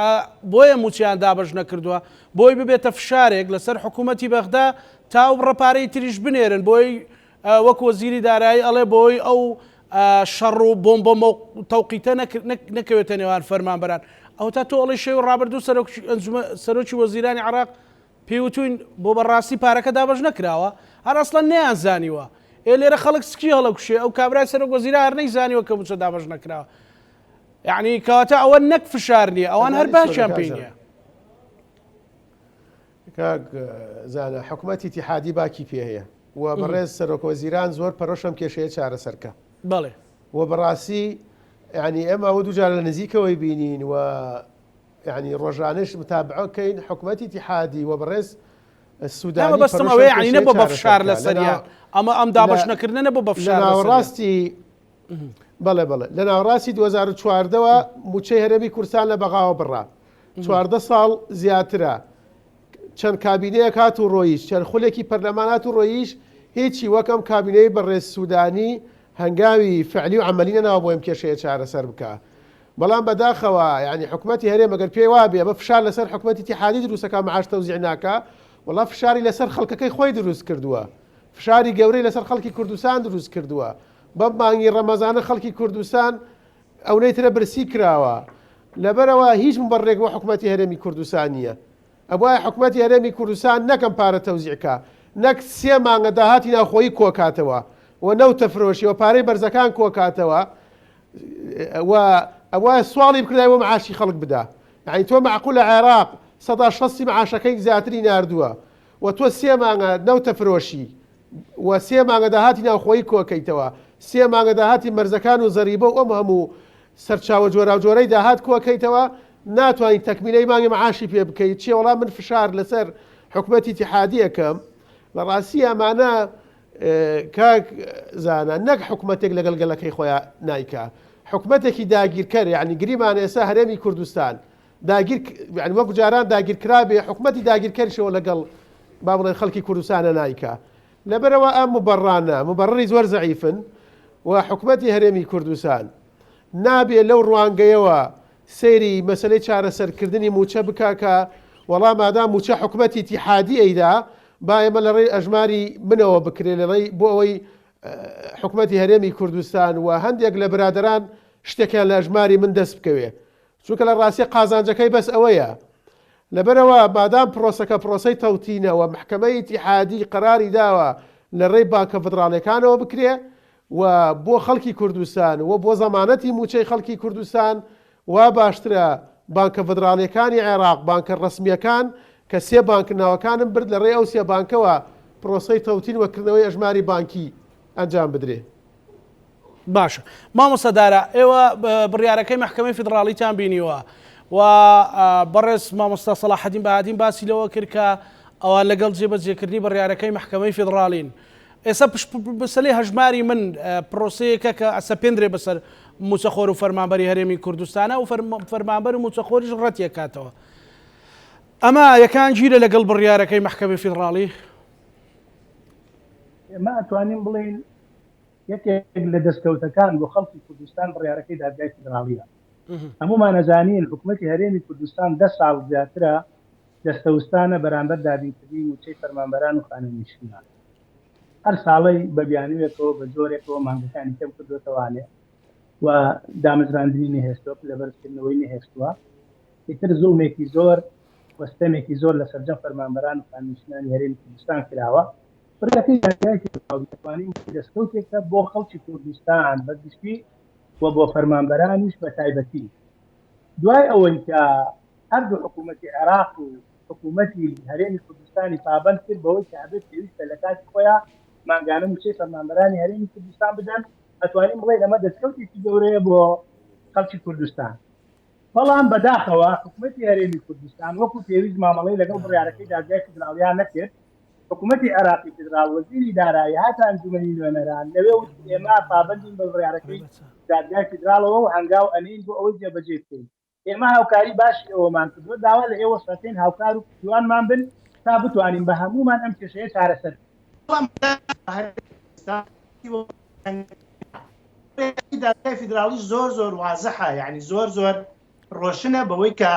A: بۆیە موچیان دابەش نەکردووە بۆی ببێتە فشارێک لەسەر حکوومەتی بەغدا تا و ڕەپارەی تریش بنێرن بۆی وەک وەزیری دارایی ئەڵێ بۆی ئەو شەڕ و بۆمبە تەوقیتە نەکەوێتە نێوان فەرمانبەران ئەو تا تۆ ئەڵی شێو ڕابردوو سەرۆکی وەزیرانی عێراق پێوتوین بۆ بەڕاستی پارەکە دابەش نەکراوە هەر ئەسڵەن نەیانزانیوە لێرە خەڵک سکی هەڵەکوشێ ئەو کابرای سەرۆک وەزیرا هەر نەیزانیوە کە بچە دابەش نەکراوە یعنی کەواتە ئەوە نەک فشار نییە ئەوان هەر باشیان پێی نییە
B: زانە حکوومەتی اتحادی باکی پێ هەیە و بەڕێز سەرۆک وەزیران زۆر پەرۆشەم کێشەیە چارەسەرکە
A: بەڵێ
B: و بەڕاستی ینی ئەمە ئەوە دووجار لە نزیکەوەی بینین و ینی ڕۆژانش متابعەکەین حکوومەتی اتحادی و بەڕێز سوودانی
A: بەستم ئەوەیە ینی نەبوو بە فشار لە سەریان ئەمە ئەم دابەش نەکردنە نەبوو بە فشار
B: ناوەڕاستی بەڵێ لە ناوەڕاستی 2014ەوە موچەی هەرێمی کوردستان لە بەغاوە بڕا 14 ساڵ زیاترە چەند کابینەیەک هات و ڕۆیش چەند خولێکی پەرلەمانات و ڕۆیش هیچی وەکەم کابینەی بەڕێز سوودانی هەنگاوی فعلی و عملی نەناوە بۆ ئەم کێشەیە چارەسەر بکە بەڵام بەداخەوە ینی حکوومەتی هەرێم ئەگەر پێی وابێ بە فشار لەسەر حکوومەتی اتحادی دروستەکە معاش تەوزیع ناکە وەڵام فشاری لەسەر خەڵکەکەی خۆی دروست کردووە فشاری گەورەی لەسەر خەڵکی کوردستان دروست کردووە بەم مانگی ڕەمەزانە خەڵکی کوردستان ئەوەی ترە برسی کراوە لەبەرەوە هیچ مبەڕێک بۆ حکوومەتی هەرێمی کوردستان نییە ئەوە حکوومەتی هەرێمی کوردستان نەکەم پارە تەوزیعکە نەک 3 مانگە داهاتی ناوخۆیی کۆکاتەوە و نەوتە فرۆشی و پارەی بەرزەکان کۆکاتەوە و ئەوە سواڵی بکردای بۆ معاشی خەڵک بدا یعنی تۆ معقولە عێراق 160 معاشەکەی زیاتری ناردووە و تۆ 3 مانگە نەوتە فرۆشی و 3 مانگە داهاتی ناوخۆیی کۆکەیتەوە 3 مانگە داهاتی مەرزەکان و زەریبە و ئەم هەموو سەرچاوە جۆرا جۆرەی داهات کۆکەیتەوە ناتوانین تەکمیلەی مانگی معاشی پێ بکەیت چی وەڵام من فشار لەسەر حکوومەتی اتحادی ئەەکەم لە ڕاستی ئەمانە کاک زانە نەک حکوومەتێک لەگەڵ گەلەکەی خۆیان نایکا حکوومەتێکی داگیرکەر یعنی گریمان ئێستا هەرێمی کوردستان داگیر وەکو جاران داگیرکرابێ حکوومەتی داگیرکەریشەوە لەگەڵ با بڵێن خەڵکی کوردستانە نایکا لەبەرەوە ئەم مبەڕانە مبەڕی زۆر زەعیفن و حکوومەتی هەرێمی کوردستان نابێ لەو ڕوانگەیەوە سەیری مەسلەی چارەسەرکردنی موچە بکاکە وەڵام مادام موچە حکوومەتی اتحادی ئەیدا با ئێمە لە ڕێی ئەژماری منەوە بکرێ لە ڕێی بۆ ئەوەی حکوومەتی هەرێمی کوردستان و هەندێک لە برادران شتێکیان لە ئەژماری من دەست بکەوێ چونکە لە ڕاستی قازانجەکەی بەس ئەوەیە لەبەرەوە مادام پرۆسەکە پرۆسەی تەوتینەوە محکەمەی اتحادی قەراری داوە لە ڕێی بانکە فدراڵیەکانەوە بکرێ و بۆ خەڵکی کوردستان و بۆ زەمانەتی موچەی خەڵکی کوردستان وا باشترە بانکە فدراڵیەکانی عێراق بانکە ڕسمیەکان کە 3 بانک ناوەکانم برد لە ڕێی ئەو 3 بانکەوە پرۆسەی تەوتین وەکردنەوەی ئەژماری بانکی ئەنجام بدرێ.
A: باشە مامۆستادارە ئێوە بڕیارەکەی محکەمەی فدراڵیتان بینیوە و بەڕێز مامۆستا سەلاحەدین بەهادین باسی لەوە کرد کە ئەوە لەگەڵ جێبەجێکردنی بڕیارەکەی محکەمەی فدراڵین ئێستا بەسەلەی هەژماری من پرۆسەیەکە کە ئەسەپێندرێ بەسەر موچەخۆر و فەرمانبەری هەرێمی کوردستانە و فەرمانبەر و موچەخۆریش ڕەتیەکاتەوە ئەمە یەکان گیرە لەگەڵ بڕیارەکەی محکەمەی فدراڵی
C: ئێمە ئەتوانین بڵێن یەکێک لە دەستکەوتەکان بۆ خەڵکی کوردستان بڕیارەکەی دادگای فدراڵیە هەمومان نەزانین حکوومەتی هەرێمی کوردستان 10 ساڵ زیاترە دەستەوستانە بەرامبەر دابینکردنی موچەی فەرمانبەران و خانەنشینان هەر ساڵی بە بیانوێتەوە بە جۆرێکەوە مانگەکانی کەم کردوێتەوانێ و دامەزراندنی نەهێشتووە لەبەرزکردنەوەی نەهێشتووە ئیتر زوڵمێکی زۆر وەستەمێکی زۆر لە سەرجەم فەرمانبەران و خانەنشینانی هەرێمی کوردستان کراوە بڕیارەکەی دەتوانین دەستکەوتێکە بۆ خەڵکی کوردستان بەگشتی و بۆ فەرمانبەرانیش بە تایبەتی دوای ئەوەی کە هەردوو حکوومەتی عێراق و حکوومەتی هەرێمی کوردستانی پابەند کرد بەوەی کە هەبێت پێویستە لە کاتی خۆیان مانگانە موچەی فەرمانبەرانی هەرێمی کوردستان بدەن ئەتوانین بڵێن ئەمە دەستکەوتێکی گەورەیە بۆ خەڵکی کوردستان بەڵام بەداخەوە حکوومەتی هەرێمی کوردستان وەکو پێویست مامەڵەی لەگەڵ بڕیارەکەی دادگای فدراڵیان نەکرد حکوومەتی عێراقی فدرال وەزیری دارایی هاتە ئەنجومەنی نوێنەران لەوێ ئێمە پابەندین بە بڕیارەکەی دادگای فدرالەوە و هەنگاو ئەنین بۆ ئەوەی جێبەجێ بکەین ئێمە هاوکاری باشی ئەوەمان کردووە داوا لە ئێوە سەتین هاوکار و جوانمان بن تا بتوانین بە هەمومان ئەم کێشەیە چارەسەر
D: دادگای فیدراڵی زۆر وازەحە، یعنی زۆر ڕۆشنە بەوەی کە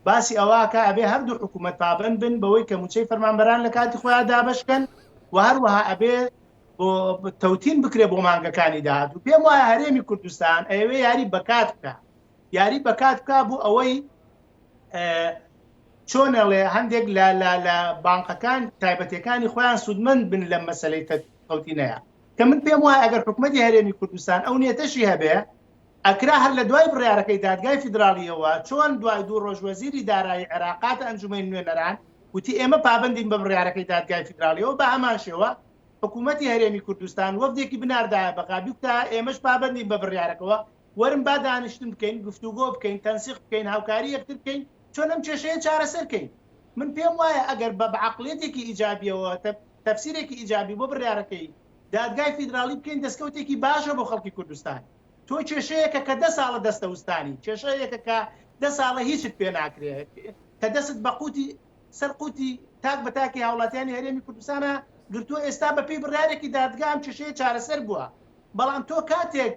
D: باسی ئەوەکە ئەبێ هەردوو حکوومەت پابند بن بەوەی کە موچەی فەرمانبەران لە کاتی خۆیان دابشکەن و هەروەها ئەبێ بۆ تەوتین بکرێ بۆ مانگەکانی داهاتوو. پێم وایە هەرێمی کوردستان ئەوێ یاری بەکات بکە بۆ ئەوەی چۆنەڵێ هەندێک لە بانقەکان تایبەتەکانی خۆیان سوودمەند بن لە مەسەلەی تەوتینەیە کە من پێم وایە ئەگەر حکوومەتی هەرێمی کوردستان ئەو نیەتەشی هەبێ ئەکرا هەر لە دوای بڕیارەکەی دادگای فیدراڵیەوە چۆن دوای 2 ڕۆژ وەزیری دارایی عێراقات ئەنجومەی نوێنەران وتی ئێمە پابندین بە بڕیارەکەی دادگای فیدراڵیەوە بە هەمان شێوە حکوومەتی هەرێمی کوردستان وەفدێکی بناردایە بەقابی تا ئێمەش پابندین بە بڕیارەکەەوە وەرن با دانیشتن بکەین گفتوگۆ بکەین تەنسیق بکەین هاوکاری یەکتر بکەین چۆن ئەم کێشەیە چارەسەرکەین. من پێم وایە ئەگەر بە عەقڵێتێکی ئیجابیەوە تەفسیرێکی ئیجابی بۆ بڕیارەکەی دادگای فیدراڵی بکەین دەستکەوتێکی باشە بۆ خەڵکی کوردستان. تۆ کێشەیەکە کە 10 ساڵە دەستەوستانی کێشەیەکە کە 10 ساڵە هیچت پێ ناکرێت کە دەست بە قوتی سەر قوتی تاک بە تاکی هاوڵاتیانی هەرێمی کوردستانە گرتووە ئێستا بەپێی بڕیارێکی دادگام کێشەیە چارەسەر بووە. بەڵام تۆ کاتێک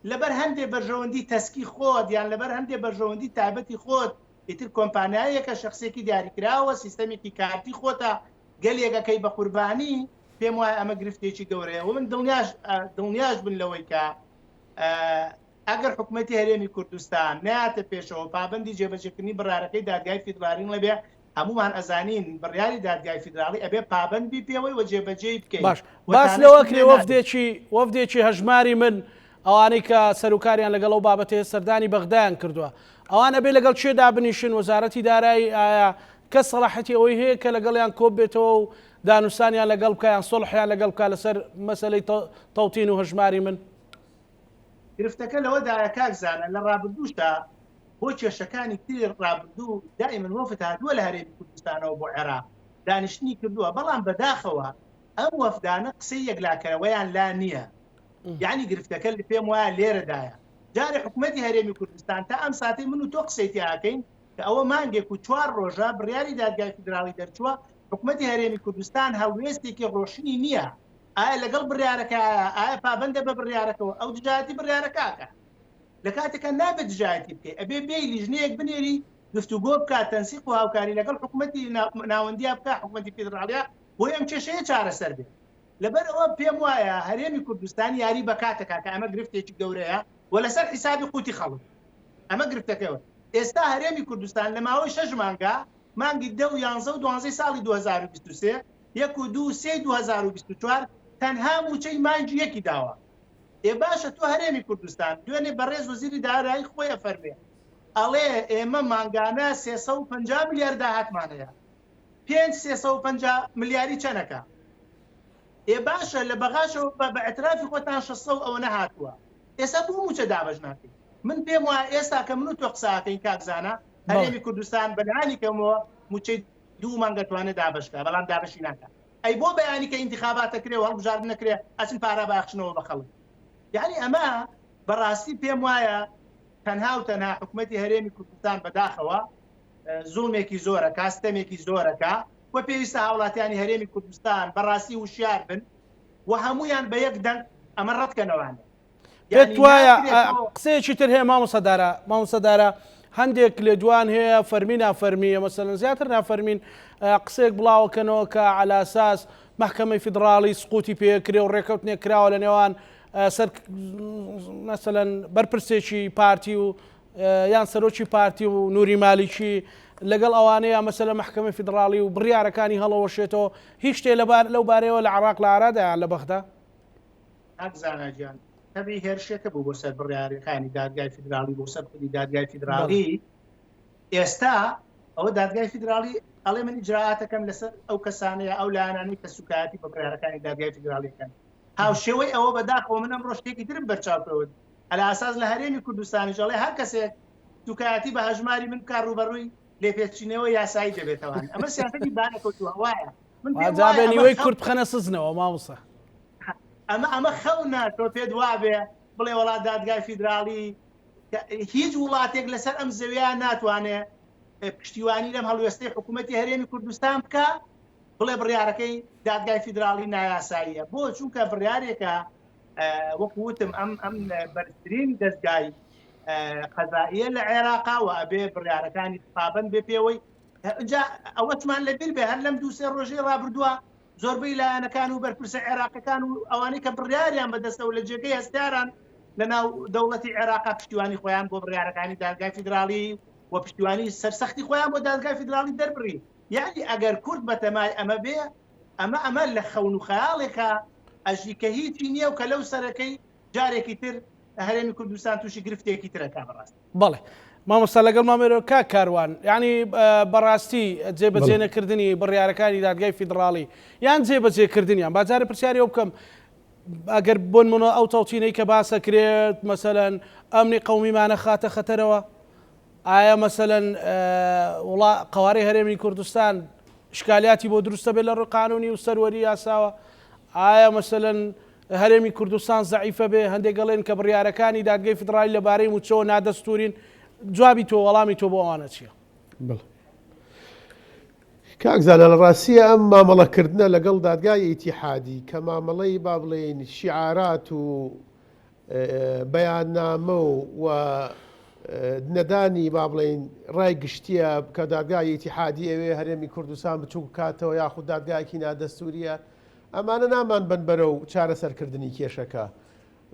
D: لەبەر هەندێ بەرژەوەندی تەسکی خۆت یان لەبەر هەندێ بەرژەوەندی تایبەتی خۆت ئیتر کۆمپانیایەکە شخصێکی دیاریکراوە سیستەمێکی کارتی خۆتە گەلێگەکەی بە قوربانی پێم وایە ئەمە گرفتێکی گەورەیە و من دڵنیاش بن لەوەی کە ئەگەر حکوومەتی هەرێمی کوردستان ناتە پێشەوە پابندی جێبەجێکردنی بڕارەکەی دادگای فیدراڵی لەبێ هەمومان ئەزانین بڕیاری دادگای فیدراڵی ئەبێ پابندبی پێوەی و جێبەجێی بکەین.
A: باس لەوە کرێ وەفدێکی هەژماری من ئەوانەی کە سەرۆکاریان لەگەڵ ئەو بابەتەیە سەردانی بەغدایان کردووە ئەوانە بێ لەگەڵ چێدا بنیشن وەزارەتی دارایی ئایا کە سەلاحەتی ئەوەی هەیە کە لەگەڵیان کۆب بێتەوە و دانووسانیان لەگەڵ بکیان سڵحیان لەگەڵ بکە لەسەر مەسەلەی تەوتین و هەژماری من.
D: گرفتەکە لەوەدایە کاکزانە لە ڕابردووشدا بۆ کێشەکانی تری ڕابردوو دائیمەن وەفد هاتووە لە هەرێمی کوردستانەوە بۆ عێراق دانیشتنی کردووە بەڵام بەداخەوە ئەم وەفدانە قسەی یەکلاکەرەوەیان لا نییە. یعنی گرفتەکە لە پێم وایە لێرەدایە جارێ حکوومەتی هەرێمی کوردستان تا ئەم ساتەی من و تۆ قسەیتی ئاکەین کە ئەوە مانگێک و 4 ڕۆژە بڕیاری دادگای فیدراڵی دەرچووە حکوومەتی هەرێمی کوردستان هەڵوێستێکی ڕۆشنی نییە ئایا لەگەڵ بڕیارەکە ئایا پابندە بە بڕیارەکەەوە ئەو دژایەتی بڕیارەکەکە لە کاتێکە نابێت دژایەتی بکەی ئەبێ بێ لیژنەیەک بنێری گفتوگۆ بکات تەنسیق و هاوکاری لەگەڵ حکوومەتی ناوەندیا بکە حکوومەتی فیدراڵیا بۆی ئەم کێشەیە چارەسەر بێت. لەبەر ئەوە پێم وایە هەرێمی کوردستان یاری بەکاتەکە کە ئەمە گرفتێکی گەورەیە و لەسەر حیسابی قوتی خەڵک ئەمە گرفتەکەەوە. ئێستا هەرێمی کوردستان لە ماوەی 6 مانگە مانگی 10 و 11 و 12 ساڵی 2023 1 و 2 3 2024 تەنها موچەی مانگی یەکی داوە. باشە تۆ هەرێمی کوردستان دوێنێ بەڕێز وەزیری دارایی خۆیە فەرمێ ئەڵێ ئێمە مانگانە 350 میلیارد داهاتمانەیە 5 350 میلیاری چەنەکە باشە لە بەغاشەوە بە ئەترافی خۆتان 600 ئەوە نەهاتووە ئێستا بوو موچە دابەش ناکەین. من پێم وایە ئێستا کە من و تۆ قساکەین کاکزانە هەرێمی کوردستان بەلایانی کەمەوە موچەی 2 مانگەتوانێت دابشکە بەڵام دابشی ناکە. ئەی بۆ بەیانی کە ئینتیخاباتە کرێ و هەڵبژاردن نەکرێ ئەچن پارە باخشنەوە بە خەڵک. یعنی ئەمە بەڕاستی پێم وایە تەنها و تەنها حکوومەتی هەرێمی کوردستان بەداخەوە زوڵمێکی زۆرە کاستەمێکی زۆرەکە و پێویستە هاوڵاتیانی هەرێمی کوردستان بەڕاستی وشیار بن و هەمویان بە یەک دەنگ ئەمە ڕەتکەنەوانە.
A: پێت وایە قسەیەکی تر هەیە مامۆسەدارە هەندێک لە جوان هەیە فەرمی نافەرمیە مەسەلەن زیاتر نافەرمین قسەیەک بڵاوکەنەوە کە على ئاساس محکەمەی فیدراڵی سقوتی پێکرێ و ڕێکەوتنێک کراوە لە نێوان سەر مەسەلەن بەرپرسێکی پارتی و یان سەرۆکی پارتی و نووری مالیکی لەگەڵ ئەوانەیە مەسەلە محکەمەی فیدراڵی و بڕیارەکانی هەڵەوەشێتەوە هیچ شتێ لەو بارەیەوە لە عێراق لە ئارادایان لە بەغدا
D: ئەگزانەجیان تەبی هێرشێکە بوو بۆ سەر بڕیارەکانی دادگای فیدراڵی بۆ سەر خودی دادگای فیدراڵی. ئێستا ئەوە دادگای فیدراڵی ئەڵێ من ئیجراعاتەکەم لەسەر ئەو کەسانەیە ئەو لایەنانەی کە سوکایەتی بە بڕیارەکانی دادگای فیدراڵیەکەن هاوشێوەی ئەوە بەداخەوە منم ڕۆژتێکی ترم بەرچاوکەوە ئەلا ئاساس لە هەرێمی کوردستانی ژەڵێ هەر کەسێک سوکایەتی بە هەژماری من کار ڕوبەڕووی لێپێچینەوە یاسایی دەبێتەوە. ئەمە سیاسەتی بانەکەوتووە وایە
A: منجابێنیوەی کورد بخەنە سزنەوە مامۆستا
D: ئەمە خەونە تۆ پێت وابێ بڵێ وڵات دادگای فیدراڵی هیچ وڵاتێک لەسەر ئەم زەویە ناتوانێت پشتیوانی لەم هەڵوێستەی حکوومەتی هەرێمی کوردستان بکە بڵێ بڕیارەکەی دادگای فیدراڵی نایاساییە بۆ چونکە بڕیارێکە وەکو وتم ئەم بەرزترین دەستگای قەزاییە لە عێراقا و ئەبێ بڕیارەکانی پابەند بێ پێوەی ئەوەتمان لەبیر بێ هەر لەم دوو سێ ڕۆژەی ڕابردووە زۆربەی لایەنەکان و بەرپرسە عێراقەکان و ئەوانەی کە بڕیاریان بەدەستەوە لە جێگەی هەستاران لەناو دەوڵەتی عێراقا پشتیوانی خۆیان بۆ بڕیارەکانی دادگای فیدراڵی و پشتیوانی سەرسەختی خۆیان بۆ دادگای فیدراڵی دەربڕی یعنی ئەگەر کورد بەتەمای ئەمە بێ ئەمە لە خەون و خەیاڵێکە ئەژی کە هیچی نییە و کە لەو سەرەکەی جارێکی تر هەرێمی کوردستان تووشی گرفتێکی ترەکە بەڕاست
A: بەڵێ مامۆستا لەگەڵ مامێرەوە کاروان یعنی بەڕاستی جێبەجێنەکردنی بڕیارەکانی دادگای فیدراڵی یان جێبەجێکردنیان بازارە پرسیاری ئەو بکەم ئەگەر بۆن منەوە ئەو تەڵچینەی کە باسەکرێت مەسەلەن ئەمنی قەومیمانە خاتە خەتەرەوە ئایا مەسەلەن وڵا قەوارەی هەرێمی کوردستان شکالیاتی بۆ دروستە بێت لە ڕووی قانونی و سەروەری یاساوە ئایا مەسەلەن هەرێمی کوردستان زەعیفە بێ هەندێک گەڵێن کە بڕیارەکانی دادگای فیدراڵی لەبارەی موچەوە نادەستورین جوابی تۆ وەڵامی تۆ بۆ ئەوانە چییە؟
B: کاکزانە لە ڕاستیە ئەم مامەڵەکردنە لەگەڵ دادگای ئیتیحادی کە مامەڵەی با بڵێن شیعارات و بەیاننامە و نەدانی با بڵێن ڕای گشتیە کە دادگای ئیتیحادی ئەوێ هەرێمی کوردستان بچوو کاتەوە یاخود دادگایەکی نادەستوریە ئەمانە نامان بن بەرەو چارەسەرکردنی کێشەکە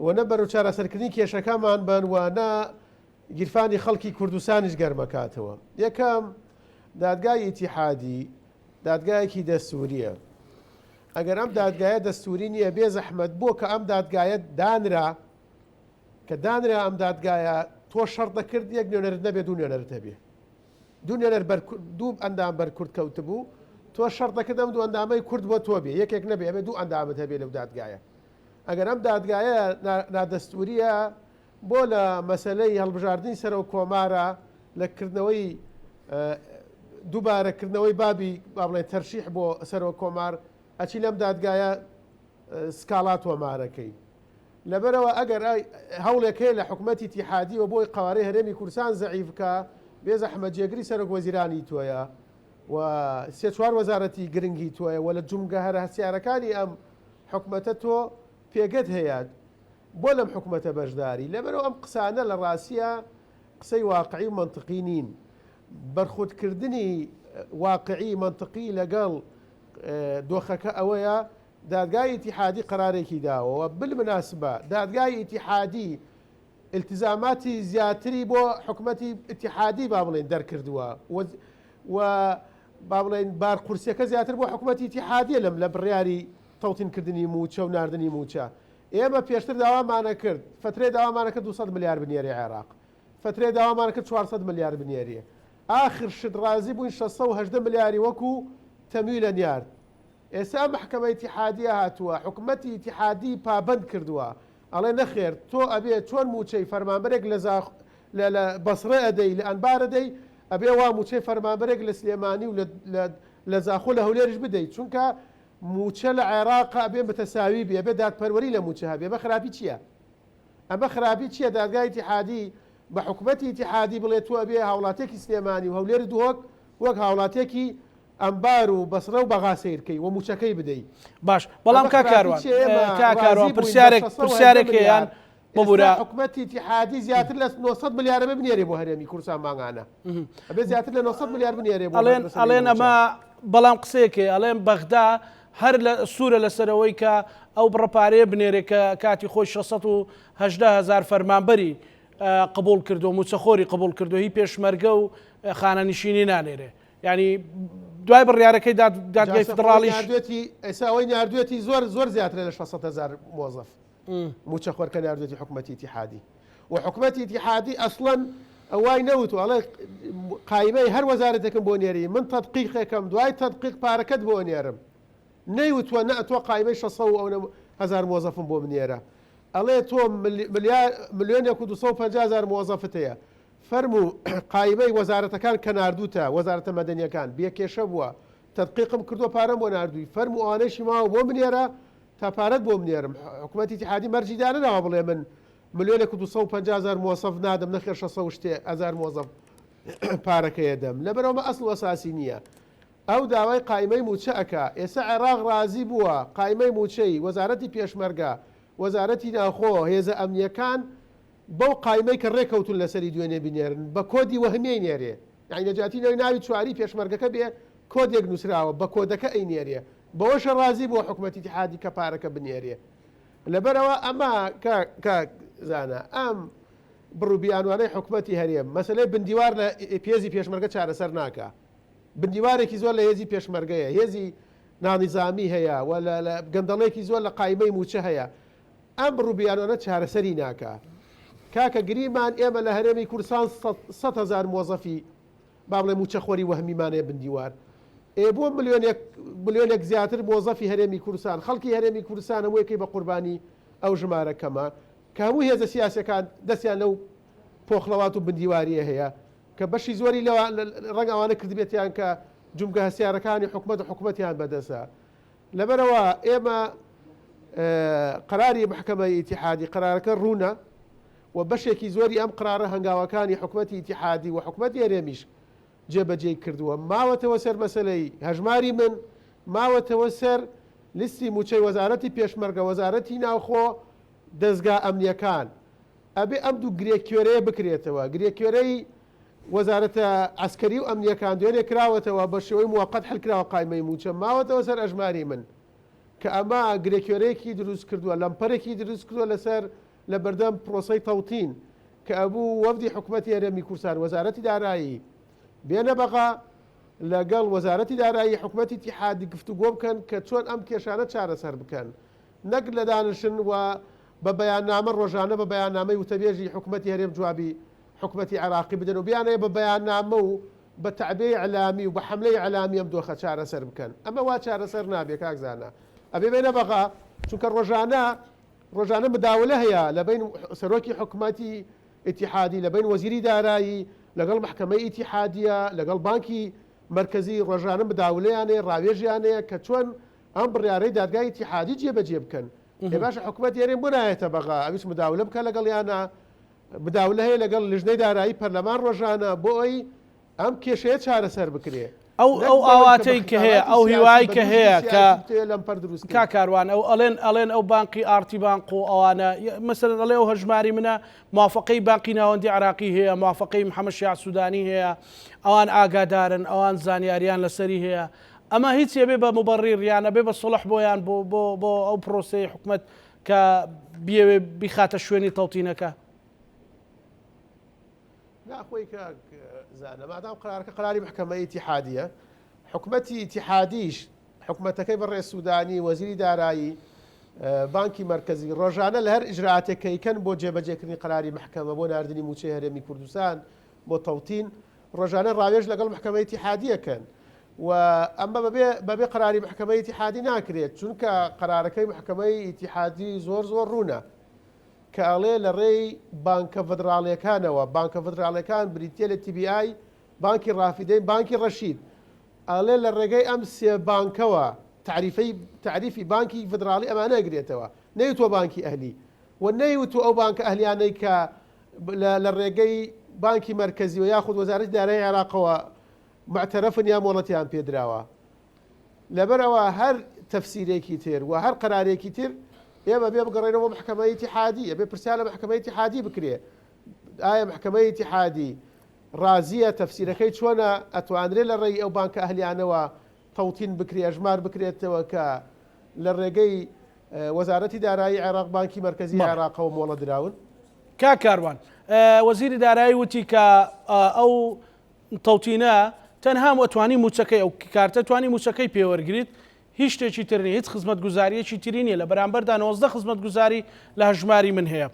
B: وەنە بەرەو چارەسەرکردنی کێشەکەمان بن وانە گیرفانی خەڵکی کوردستانیش گەرمەکاتەوە. یەکەم دادگای ئیتیحادی دادگایەکی دەستوریە ئەگەر ئەم دادگایە دەستوری نییە بێ زەحمەت بۆ کە ئەم دادگایە دانرا کە دانرا ئەم دادگایە تۆ شەڕ دەکرد یەک نوێنەرت نەبێ دوو نوێنەرت هەبێ دوو نوێنەر دوو ئەندام بەر کورد کەوت بوو تۆ شەڕ دەکرد ئەم دوو ئەندامەی کورد بۆ تۆ بێ یەکێک نەبێ ئەبێ دوو ئەندامت هەبێ لەو دادگایە ئەگەر ئەم دادگایە نادەستوریە بۆ لە مەسەلەی هەڵبژاردننی سەرەوە کۆمارە لەکردنەوەی دووبارەکردنەوەی بابی با بڵێن تەرشیح بۆ سەرەوە کۆمار ئەچی لەم دادگایە سکاڵات وەمارەکەی لەبەرەوە ئەگەر هەوڵێک هەیە لە حکوومەتی ئیتیحادی و بۆی قەوارەی هەرێمی کوردستان زەعیف بکە بێ زەحمەت جێگری سەرۆک وەزیرانی تۆیە و سێ چوار وەزارەتی گرنگی تۆیە و لە جومگە هەرە هەسیارەکانی ئەم حکوومەتە تۆ پێگەت هەیە بۆ لەم حکوومەتە بەشداری لەبەرەوە ئەم قسانە لە ڕاستیە قسەی واقعی و منطقی نین بەرخودکردنی واقعی منطقی لەگەڵ دۆخەکە ئەوەیە دادگای ئیتیحادی قرارێکی داوە بالمناسبە دادگای ئیتیحادی التزاماتی زیاتری بۆ حکوومەتی ئیتیحادی با بڵێن دەرکردووە و با بڵێن بارقورسیەکە زیاتر بۆ حکوومەتی ئیتیحادیە لەم لە بڕیاری تەوتینکردنی موچە و ناردنی موچە ئێمە پێشتر داوامانە کرد فترێ داوامانە کرد 200 ملیار بنێری عێراق فترێ داوامان کرد 400 ملیار بنێریە آخر شت ڕازی بووین 680 ملیاری وەکو تەمویلە نیارد ئێستا محکەمە ئیتیحادیە هاتووە حکوومەتی ئیتیحادی پابند کردووە ئەڵێ نەخێر تۆ ئەبێ چۆن موچەی فەرمانبەرێک لە بەسڕێ ئەدەی لە ئەنبار ئەدەی ئەبێ وا موچەی فەرمانبەرێک لە سلێمانی و لە زاخۆ لە هەولێرش بدەیت چونکە موچە لە عێراق ئەبێ بەتەساوی بێ بێ دادپەروەری لە موچە هەبێ بە خراپی چییە؟ ئەمە خراپی چییە دادگای ئیتیحادی بە حکوومەتی ئیتیحادی بڵێ تۆ ئەبێ هاوڵاتێکی سلێمانی و هەولێر دووەک وەک هاوڵاتێکی ئەمبار و بەسرە و بەغا سیرکەی و موچەکەی بدەیت
A: باش بەڵام کاکاروان پرسیارێکیان ببوورە
B: حکوومەتی ئیتیحادی زیاتر لە 900 ملیار بنێرێ بۆ هەرێمی کوردستان ماگانە ئەبێ زیاتر لە 900 ملیار بنێرێ
A: ئەڵێن ئەمە بەڵام قسەیەکێ ئەڵێن بەغدا هەر لە سوورە لەسەرەوەی کە ئەو بڕەپارەیە بنێرێکە کاتی خۆی 680,000 فەرمانبەری قبول کردو موچەخۆری قبول کردو هی پێشمەرگە و خانەنشینی نانێرێ ینی دوای بڕیارەکەی دادگای فیدراڵیش
B: ئێساەوەی نردوێتی زۆر زیاترە لە 600,000 مۆزەف موچەخۆرکە نردوێتی حکوومەتی ئیتیحادی و حکوومەتی ئیتیحادی ئەسڵەن ئەوای نەوت ئەڵێ قایمەی هەر وەزارەتێکم بۆ نێری من تەدقیقێکم دوای تەدقیق پارەکەت بۆ نێرم نەیوتوە نەتوە قایمەی 600,000 مۆزەفم بۆ منێرە ئەڵێ تۆ ملیۆنێک و 250,000 مۆزەفت هەیە فەرموو قایمەی وەزارەتەکان کە نردوتە وەزارەتە مەدەنیەکان بێکێشە بووە تەدقیقم کردووە پارەم بۆ نردووی فەرموو ئەوانەیشی ماوە بۆ منێرە تا پارەت بۆ منێرم حکوومەتی ئیتیحادی مەرجی دانەداوە بڵێ من ملیۆنێک و 250,000 مۆزەف نادەم نەخێر 600,000 مۆزەف پارەکەیە دەم لەبەرەوە ئەسڵ ئەساسی نییە ئەو داوای قایمەی موچەکە ئێستا عێراق ڕازی بووە قایمەی موچەی وەزارەتی پێشمەرگە وەزارەتی ناوخۆ هێزە ئەمنیەکان بەو قایمەی کە ڕێکەوتون لەسەری دوێنێ بنێرن بە کۆدی وەهمێ نێرێ یعنی نەجاتی ناوی چواری پێشمەرگەکە بێ کۆدێک نووسراوە بە کۆدەکە ئەینێرێ بەوەشە ڕازی بۆ حکوومەتی اتحادی کە پارەکە بنێرێ لەبەرەوە ئەمە زانە ئەم بڕووبیانوانەی حکوومەتی هەرێم مەسلەی بندیوار لە پێزی پێشمەرگە چارەسەر ناکە بندیوارێکی زۆر لە هێزی پێشمەرگەیە هێزی نانیزامی هەیە و لە گەندەڵێکی زۆر لە قایمەی موچە هەیە ئەم بڕووبیانوانە چارەسەری ناکە کاکە گریمان ئێمە لە هەرێمی کوردستان 100,000 مۆزەفی با بڵێ موچەخۆری وەهمیمانەیە بندیوار بۆ ملیۆنێک زیاتر مۆزەفی هەرێمی کوردستان خەڵکی هەرێمی کوردستان هەموویەکەی بە قوربانی ئەو ژمارەکەمە کە هەموو هێزە سیاسەکان دەستیان لەو پۆخڵەوات و بندیواریە هەیە کە بەشی زۆری ڕەنگ ئەوانە کردبێتیان کە جومگە هەسیارەکانی حکوومەتیان بەدەسە لەبەرەوە ئێمە قراری محکەمەی ئیتیحادی قرارەکە ڕوونە و بەشێکی زۆری ئەم قرارە هەنگاوەکانی حکوومەتی ئیتیحادی و حکوومەتی هەرێمیش جێبەجێ کردووە ماوەتەوە سەر مەسلەی هەژماری من ماوەتەوە سەر لیستی موچەی وەزارەتی پێشمەرگە وەزارەتی ناوخۆ دەستگا ئەمنیەکان ئەبێ ئەم دوو گرێکێرەیە بکرێتەوە گرێکێرەی وەزارەتە عسکەری و ئەمنیەکان دوێنێ کراوەتەوە بە شێوەی موقت هەلکراوە قایمەی موچە ماوەتەوە سەر ئەژماری من کە ئەمە گرێکێرەیەکی دروست کردووە لەمپەرێکی دروست کردووە لەسەر لە بەردەم پرۆسەی تەوتین کە ئەبوو وەفدی حکوومەتی هەرێمی کوردستان وەزارەتی دارایی بێنە بەغا لەگەڵ وەزارەتی دارایی حکوومەتی اتحادی گفتوگۆ بکەن کە چۆن ئەم کێشانە چارەسەر بکەن نەک لە دانشن و بە بەیاننامە ڕۆژانە بە بەیاننامەی وتەبێژی حکوومەتی هەرێم جوابی حکوومەتی عراقی بدەن و بیانەیە بە بەیاننامە و بە تەعبێی ئەلامی و بە حملەی ئەلامی ئەم دۆخە چارەسەر بکەن ئەمە وا چارەسەر نابێ کاکزانە ئەبێ بێنە بەغا چونکە ڕۆژانە مداولە هەیە لە بین سەرۆکی حکوومەتی اتحادی لە بین وەزیری دارایی لەگەڵ محکەمەی ئیتیحادیە لەگەڵ بانکی مرکزی ڕۆژانە مداولەیانەیە ڕاوێژیانەیە کە چۆن ئەم بڕیارەی دادگای اتحادی جێبەجێ بکەن باشە حکوومەت هەرێم بۆ نایەتە بەغا ئەویش مداولە بکە لەگەڵ یانە مداولە هەیە لەگەڵ لیژنەی دارایی پەرلەمان ڕۆژانە بۆ ئەوی ئەم کێشەیە چارەسەر بکرێ
A: ئەو ئاواتەی کە هەیە ئەو هیوای کە هەیە کە کا کاروان ئەو ئەڵێن ئەو بانقی ئارتی بانق و ئەوانە مەسەلەن ئەڵێ ئەو هەژماری منە موافقەی بانقی ناوەندی عراقی هەیە موافقەی محەممەد شیع سوودانی هەیە ئەوان ئاگادارن ئەوان زانیاریان لەسەری هەیە ئەمە هیچ بێ بە مبەڕیریانە بێ بە سڵح بۆیان بۆ ئەو پرۆسی حکوومەت کە بیەوێ بیخاتە شوێنی تەوتینەکە
B: ناخۆی کە زانە مادام قرارەکە قراری محکەمەی ئیتیحادیە حکوومەتی ئیتیحادیش حکوومەتەکەی بەڕێ سوودانی وەزیری دارایی بانکی مرکزی ڕۆژانە لە هەر ئیجرعاتێکەکەن بۆ جێبەجێکردنی قراری محکەمە بۆ ناردنی موچەی هەرێمی کوردستان بۆ تەوتین ڕۆژانە ڕاوێژ لەگەڵ محکەمەی ئیتیحادیەکەن و ئەمە بەبێ قراری محکەمەی ئیتیحادی ناکرێت چونکە قرارەکەی محکەمەی ئیتیحادی زۆر ڕوونە کە ئەڵێ لە ڕێی بانکە فدراڵیەکانەوە بانکە فدراڵەکان بریتە لە TBI بانکی ڕافیدەی بانکی ڕەشید ئەڵێ لە ڕێگەی ئەم سێ بانکەوە تعریفی بانکی فدراڵی ئەمانە ئەگرێتەوە نەیوتوە بانکی ئەهلی و نەیوتو ئەو بانکە ئەهلیانەی کە لە ڕێگەی بانکی مرکزی و یاخود وەزارەتی دارایی عێراقەوە معتەرەفن یا مۆڵەتیان پێدراوە لەبەرەوە هەر تەفسیرێکی تر و هەر قرارێکی تر ئێمە بێ بگەڕێنەوە محکەمەی ئیتیحادی ئەبێ پرسیار لە محکەمەی ئیتیحادی بکرێ ئایا محکەمەی ئیتیحادی ڕازیە تەفسیرەکەی چۆنە ئەتوانرێت لە ڕێی ئەو بانکە ئەهلیانەوە تەوتین بکرێ ژمار بکرێتەوە کە لە ڕێگەی وەزارەتی دارایی عێراق بانکی مرکزی عێراقەوە مۆڵە دراون
A: کاروان وەزیری دارایی وتی کە ئەو تەوتینە تەنها ئەتوانی موچەکەی ئەو کارتە توانی موچەکەی پێوەرگریت هیچ شتێکی تر نیە هیچ خزمەت گوزاریەکی تری نیە لە بەرامبەردا 19 خزمەت گوزاری لە هەژماری من هەیە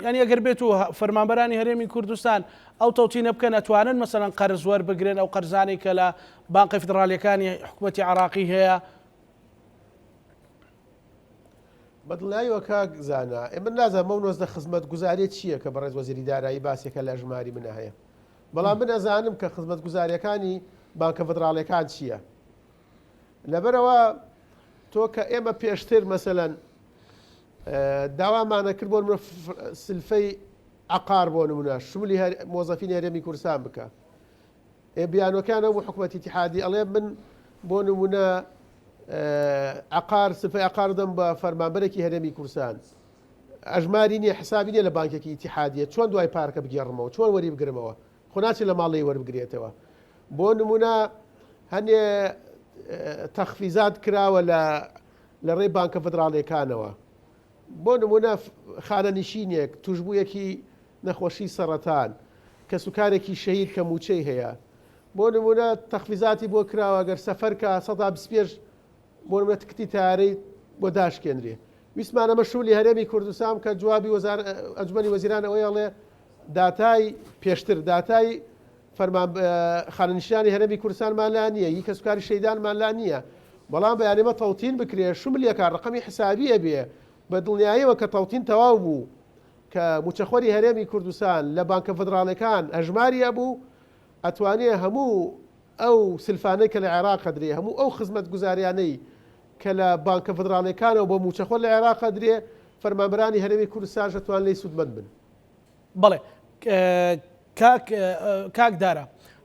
A: ینی ئەگەر بێت و فەرمانبەرانی هەرێمی کوردستان ئەو تەوتینە بکەن ئەتوانن مەسەڵەن قەرز وەربگرن ئەو قەرزانەی کە لە بانقی فدراڵیەکانی حکوومەتی عراقی هەیە
B: بەدڵایەوە کاک زانە ئێمە نازانم ئەو 19 خزمەت گوزاریە چییە کە بەڕێز وەزیری دارایی باسێکە لە ژماری منە هەیە بەڵام من ئەزانم کە خزمەت گوزاریەکانی بانکە فدراڵیەکان چییە لەبەرەوە تۆ کە ئێمە پێشتر مەسەلەن داوامانە کرد بۆ سلفەی عقار بۆ نمونە شمولی مۆزەفین هەرێمی کوردستان بکە بیانەکان هەموو حکوومەتی اتحادی ئەڵێ من بۆ نمونە عقار سفەی عقار دەم بە فەرمانبەرێکی هەرێمی کوردستان ئەژماری نییە حسابی نیە لە بانکێکی اتحادیە چۆن دوای پارکە بگێڕمەوە چۆن وەری بگرمەوە خۆناچێت لە ماڵی وەربگرێتەوە بۆ نمونە هەنێ تەخفیزات کراوە لە ڕێی بانکە فدراڵیەکانەوە بۆ نمونە خانە نشینێک توشببوویەکی نەخۆشی سەرەتان کە سوکارێکی شەهید کە موچەی هەیە بۆ نمونە تەخفیزاتی بۆ کراوە گەر سەفەرکە 125 بۆ نمونە تکتی تارەی بۆ داشکێنرێ ویسمانە مەشغولی هەرێمی کوردستان کە جوابی ئەنجومەنی وەزیران ئەوەی ئەڵێ داتای پێشتر داتای خانەنشانی هەرێمی کوردستانمان لا نییە هی کە سوکاری شەیدانمان لا نییە بەڵام بەیانێمە تەوتین بکرێ شوملێکە ڕقمی حسابیە بێ بە دڵنیاییەوە کە تەوتین تەواو بوو کە موچەخۆری هەرێمی کوردستان لە بانکە فدراڵەکان ئەژماریە بوو ئەتوانێ هەموو ئەو سلفانەی کە لە عێراق درێ هەموو ئەو خزمەت گوزاریانەی کە لە بانکە فدراڵەکانەوە بۆ موچەخۆر لە عێراق درێ فەرمانبەرانی هەرێمی کوردستان دەتوان لێی سوودمەند بن.
A: بەڵێ کاک دارە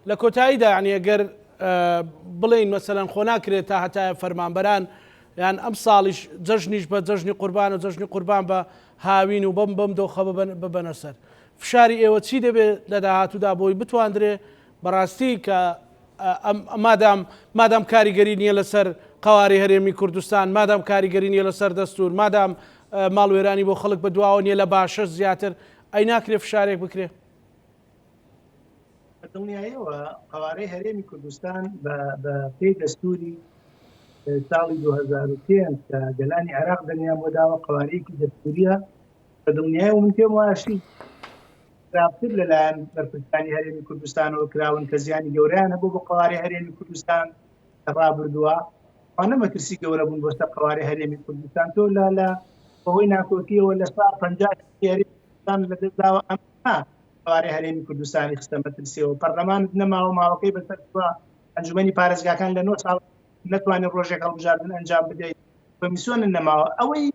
A: لە کۆتاییدا یعنی ئەگەر بڵین مەسەلەن خۆ ناکرێت تا هەتایە فەرمانبەران یان ئەم ساڵیش جەژنیش بە جەژنی قوربان و جەژنی قوربان بە هاوین و بەم دۆخە ببەنە سەر فشاری ئێوە چی دەبێت لە داهاتوودا بۆی بتواندرێ بەڕاستی کە مادام کاریگەری نییە لەسەر قواری هەرێمی کوردستان مادام کاریگەری نییە لەسەر دەستور مادام ماڵوێرانی بۆ خەڵک بە دواوە نییە لە باشە زیاتر ئەی ناکرێ فشارێک بکرێ
D: دڵنیاییەوە قوارەی هەرێمی کوردستان بە پێی دەستوری ساڵی 2005 کە گەلانی عێراق دەنیان بۆ داوە قوارەیەکی دەستوریە بە دڵنیایی من پێم واشی رابطر لەلایەن بەرپرسانی هەرێمی کوردستانەوە کراون کە زیانی گەورەیان هەبوو بۆ قوارەی هەرێمی کوردستان ڕابردووە نەمەترسی گەورە بوون بۆستە قوارەی هەرێمی کوردستان تۆ لە بەهۆی ناکۆکیەوە لە ساڵ 50 هەرێمی کوردستان لەدەستداوە ئەمە قوارەی هەرێمی کوردستانی خستە مەترسیەوە پەرلەمان نەماوە ماوەکەی بەسەر ئەنجومەنی پارێزگاکان لە 9 ساڵ نتوانێت ڕۆژێک هەڵبژاردن ئەنجام بدەیت کۆمیسیۆن نەماوە ئەوەی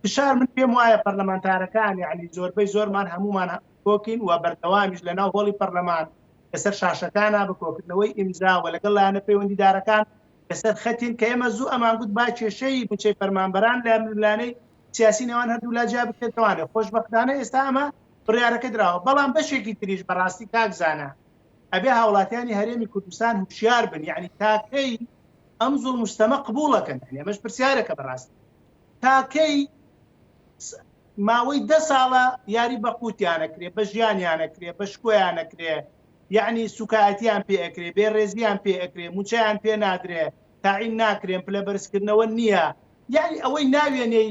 D: فشار من پێم وایە پەرلەمانتارەکان یعنی زۆربەی زۆرمان هەمومان کۆکین و بەردەوامیش لەناو هۆڵی پەرلەمان لەسەر شاشەکانە بکۆکردنەوەی ئیمزاوە لەگەڵ لایەنە پەیوەندیدارەکان لەسەر خەتین کە ئێمە زوو ئەمانگوت با کێشەی بچەی فەرمانبەران لە لانەی سیاسی نێوان هەردوو لا جیا بکرێتەوانێ خۆشبەختانە ئێستا ئەمە بڕیارەکە دراوە بەڵام بەشێکی تریش بەڕاستی کاکزانە ئەبێ هاوڵاتیانی هەرێمی کوردستان هوشیار بن یعنی تاکەی ئەم زوڵ مستەمە قبوڵەکەن ئێمەش پرسیارەکە بەڕاستی تاکەی ماوەی 10 ساڵە یاری بە قوتیانەکرێ بە ژیانیانەکرێ بە شکۆیانەکرێ یعنی سوکایەتیان پێ ئەکرێ بێ ڕێزیان پێ ئەکرێ موچەیان پێ نادرێ تاعین ناکرێن پلە بەرزکردنەوە نییە یعنی ئەوەی ناوێنەی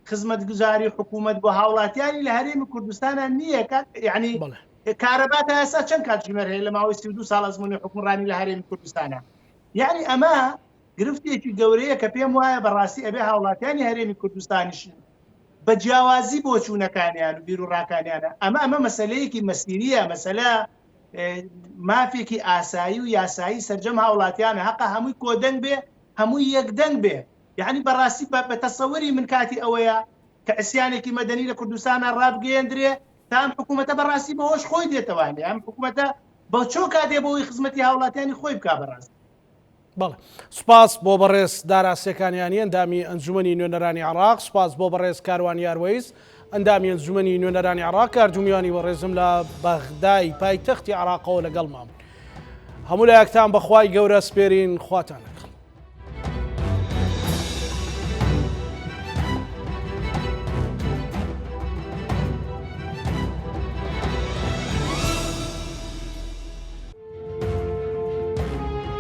D: خزمەتگوزاری حکوومەت بۆ هاوڵاتیانی لە هەرێمی کوردستانە نییە یعنی کارەباتە ئێستا چەند کاتژمێر هەیە لە ماوەی 32 ساڵ ئەزموونی حکومڕانی لە هەرێمی کوردستانە یعنی ئەمە گرفتێکی گەورەیە کە پێم وایە بەڕاستی ئەبێ هاوڵاتیانی هەرێمی کوردستانیش بە جیاوازی بۆ چوونەکانیان و بیرروڕاکانیانە ئەمە مەسەلەیەکی مەسیریە مەسەلە مافێکی ئاسایی و یاسایی سەرجەم هاوڵاتیانە حەقا هەمووی کۆدەنگ بێ هەمووی یەکدەنگ بێ یعنی بەڕاستی بە تەسەوەری من کاتی ئەوەیە کە عسیانێکی مەدەنی لە کوردستانە ڕابگەیەندرێ تا ئەم حکوومەتە بەڕاستی بەهۆش خۆی دێتەوانێ ئەم حکوومەتە بە چۆ کاتێ بۆی خزمەتی هاوڵاتیانی خۆی بکا بەڕاستی.
A: بەڵێ سوپاس بۆ بەڕێز داراسیەکانیانی ئەندامی ئەنجومەنی نوێنەرانی عێراق سوپاس بۆ بەڕێز کاروانی یاروەیز ئەندامی ئەنجومەنی نوێنەرانی عێراق کارجومیانی بەڕێزم لە بەغدای پایتەختی عێراقەوە لەگەڵ مام هەموو لایەکتان بەخوای گەورە سپێرین خواتانە.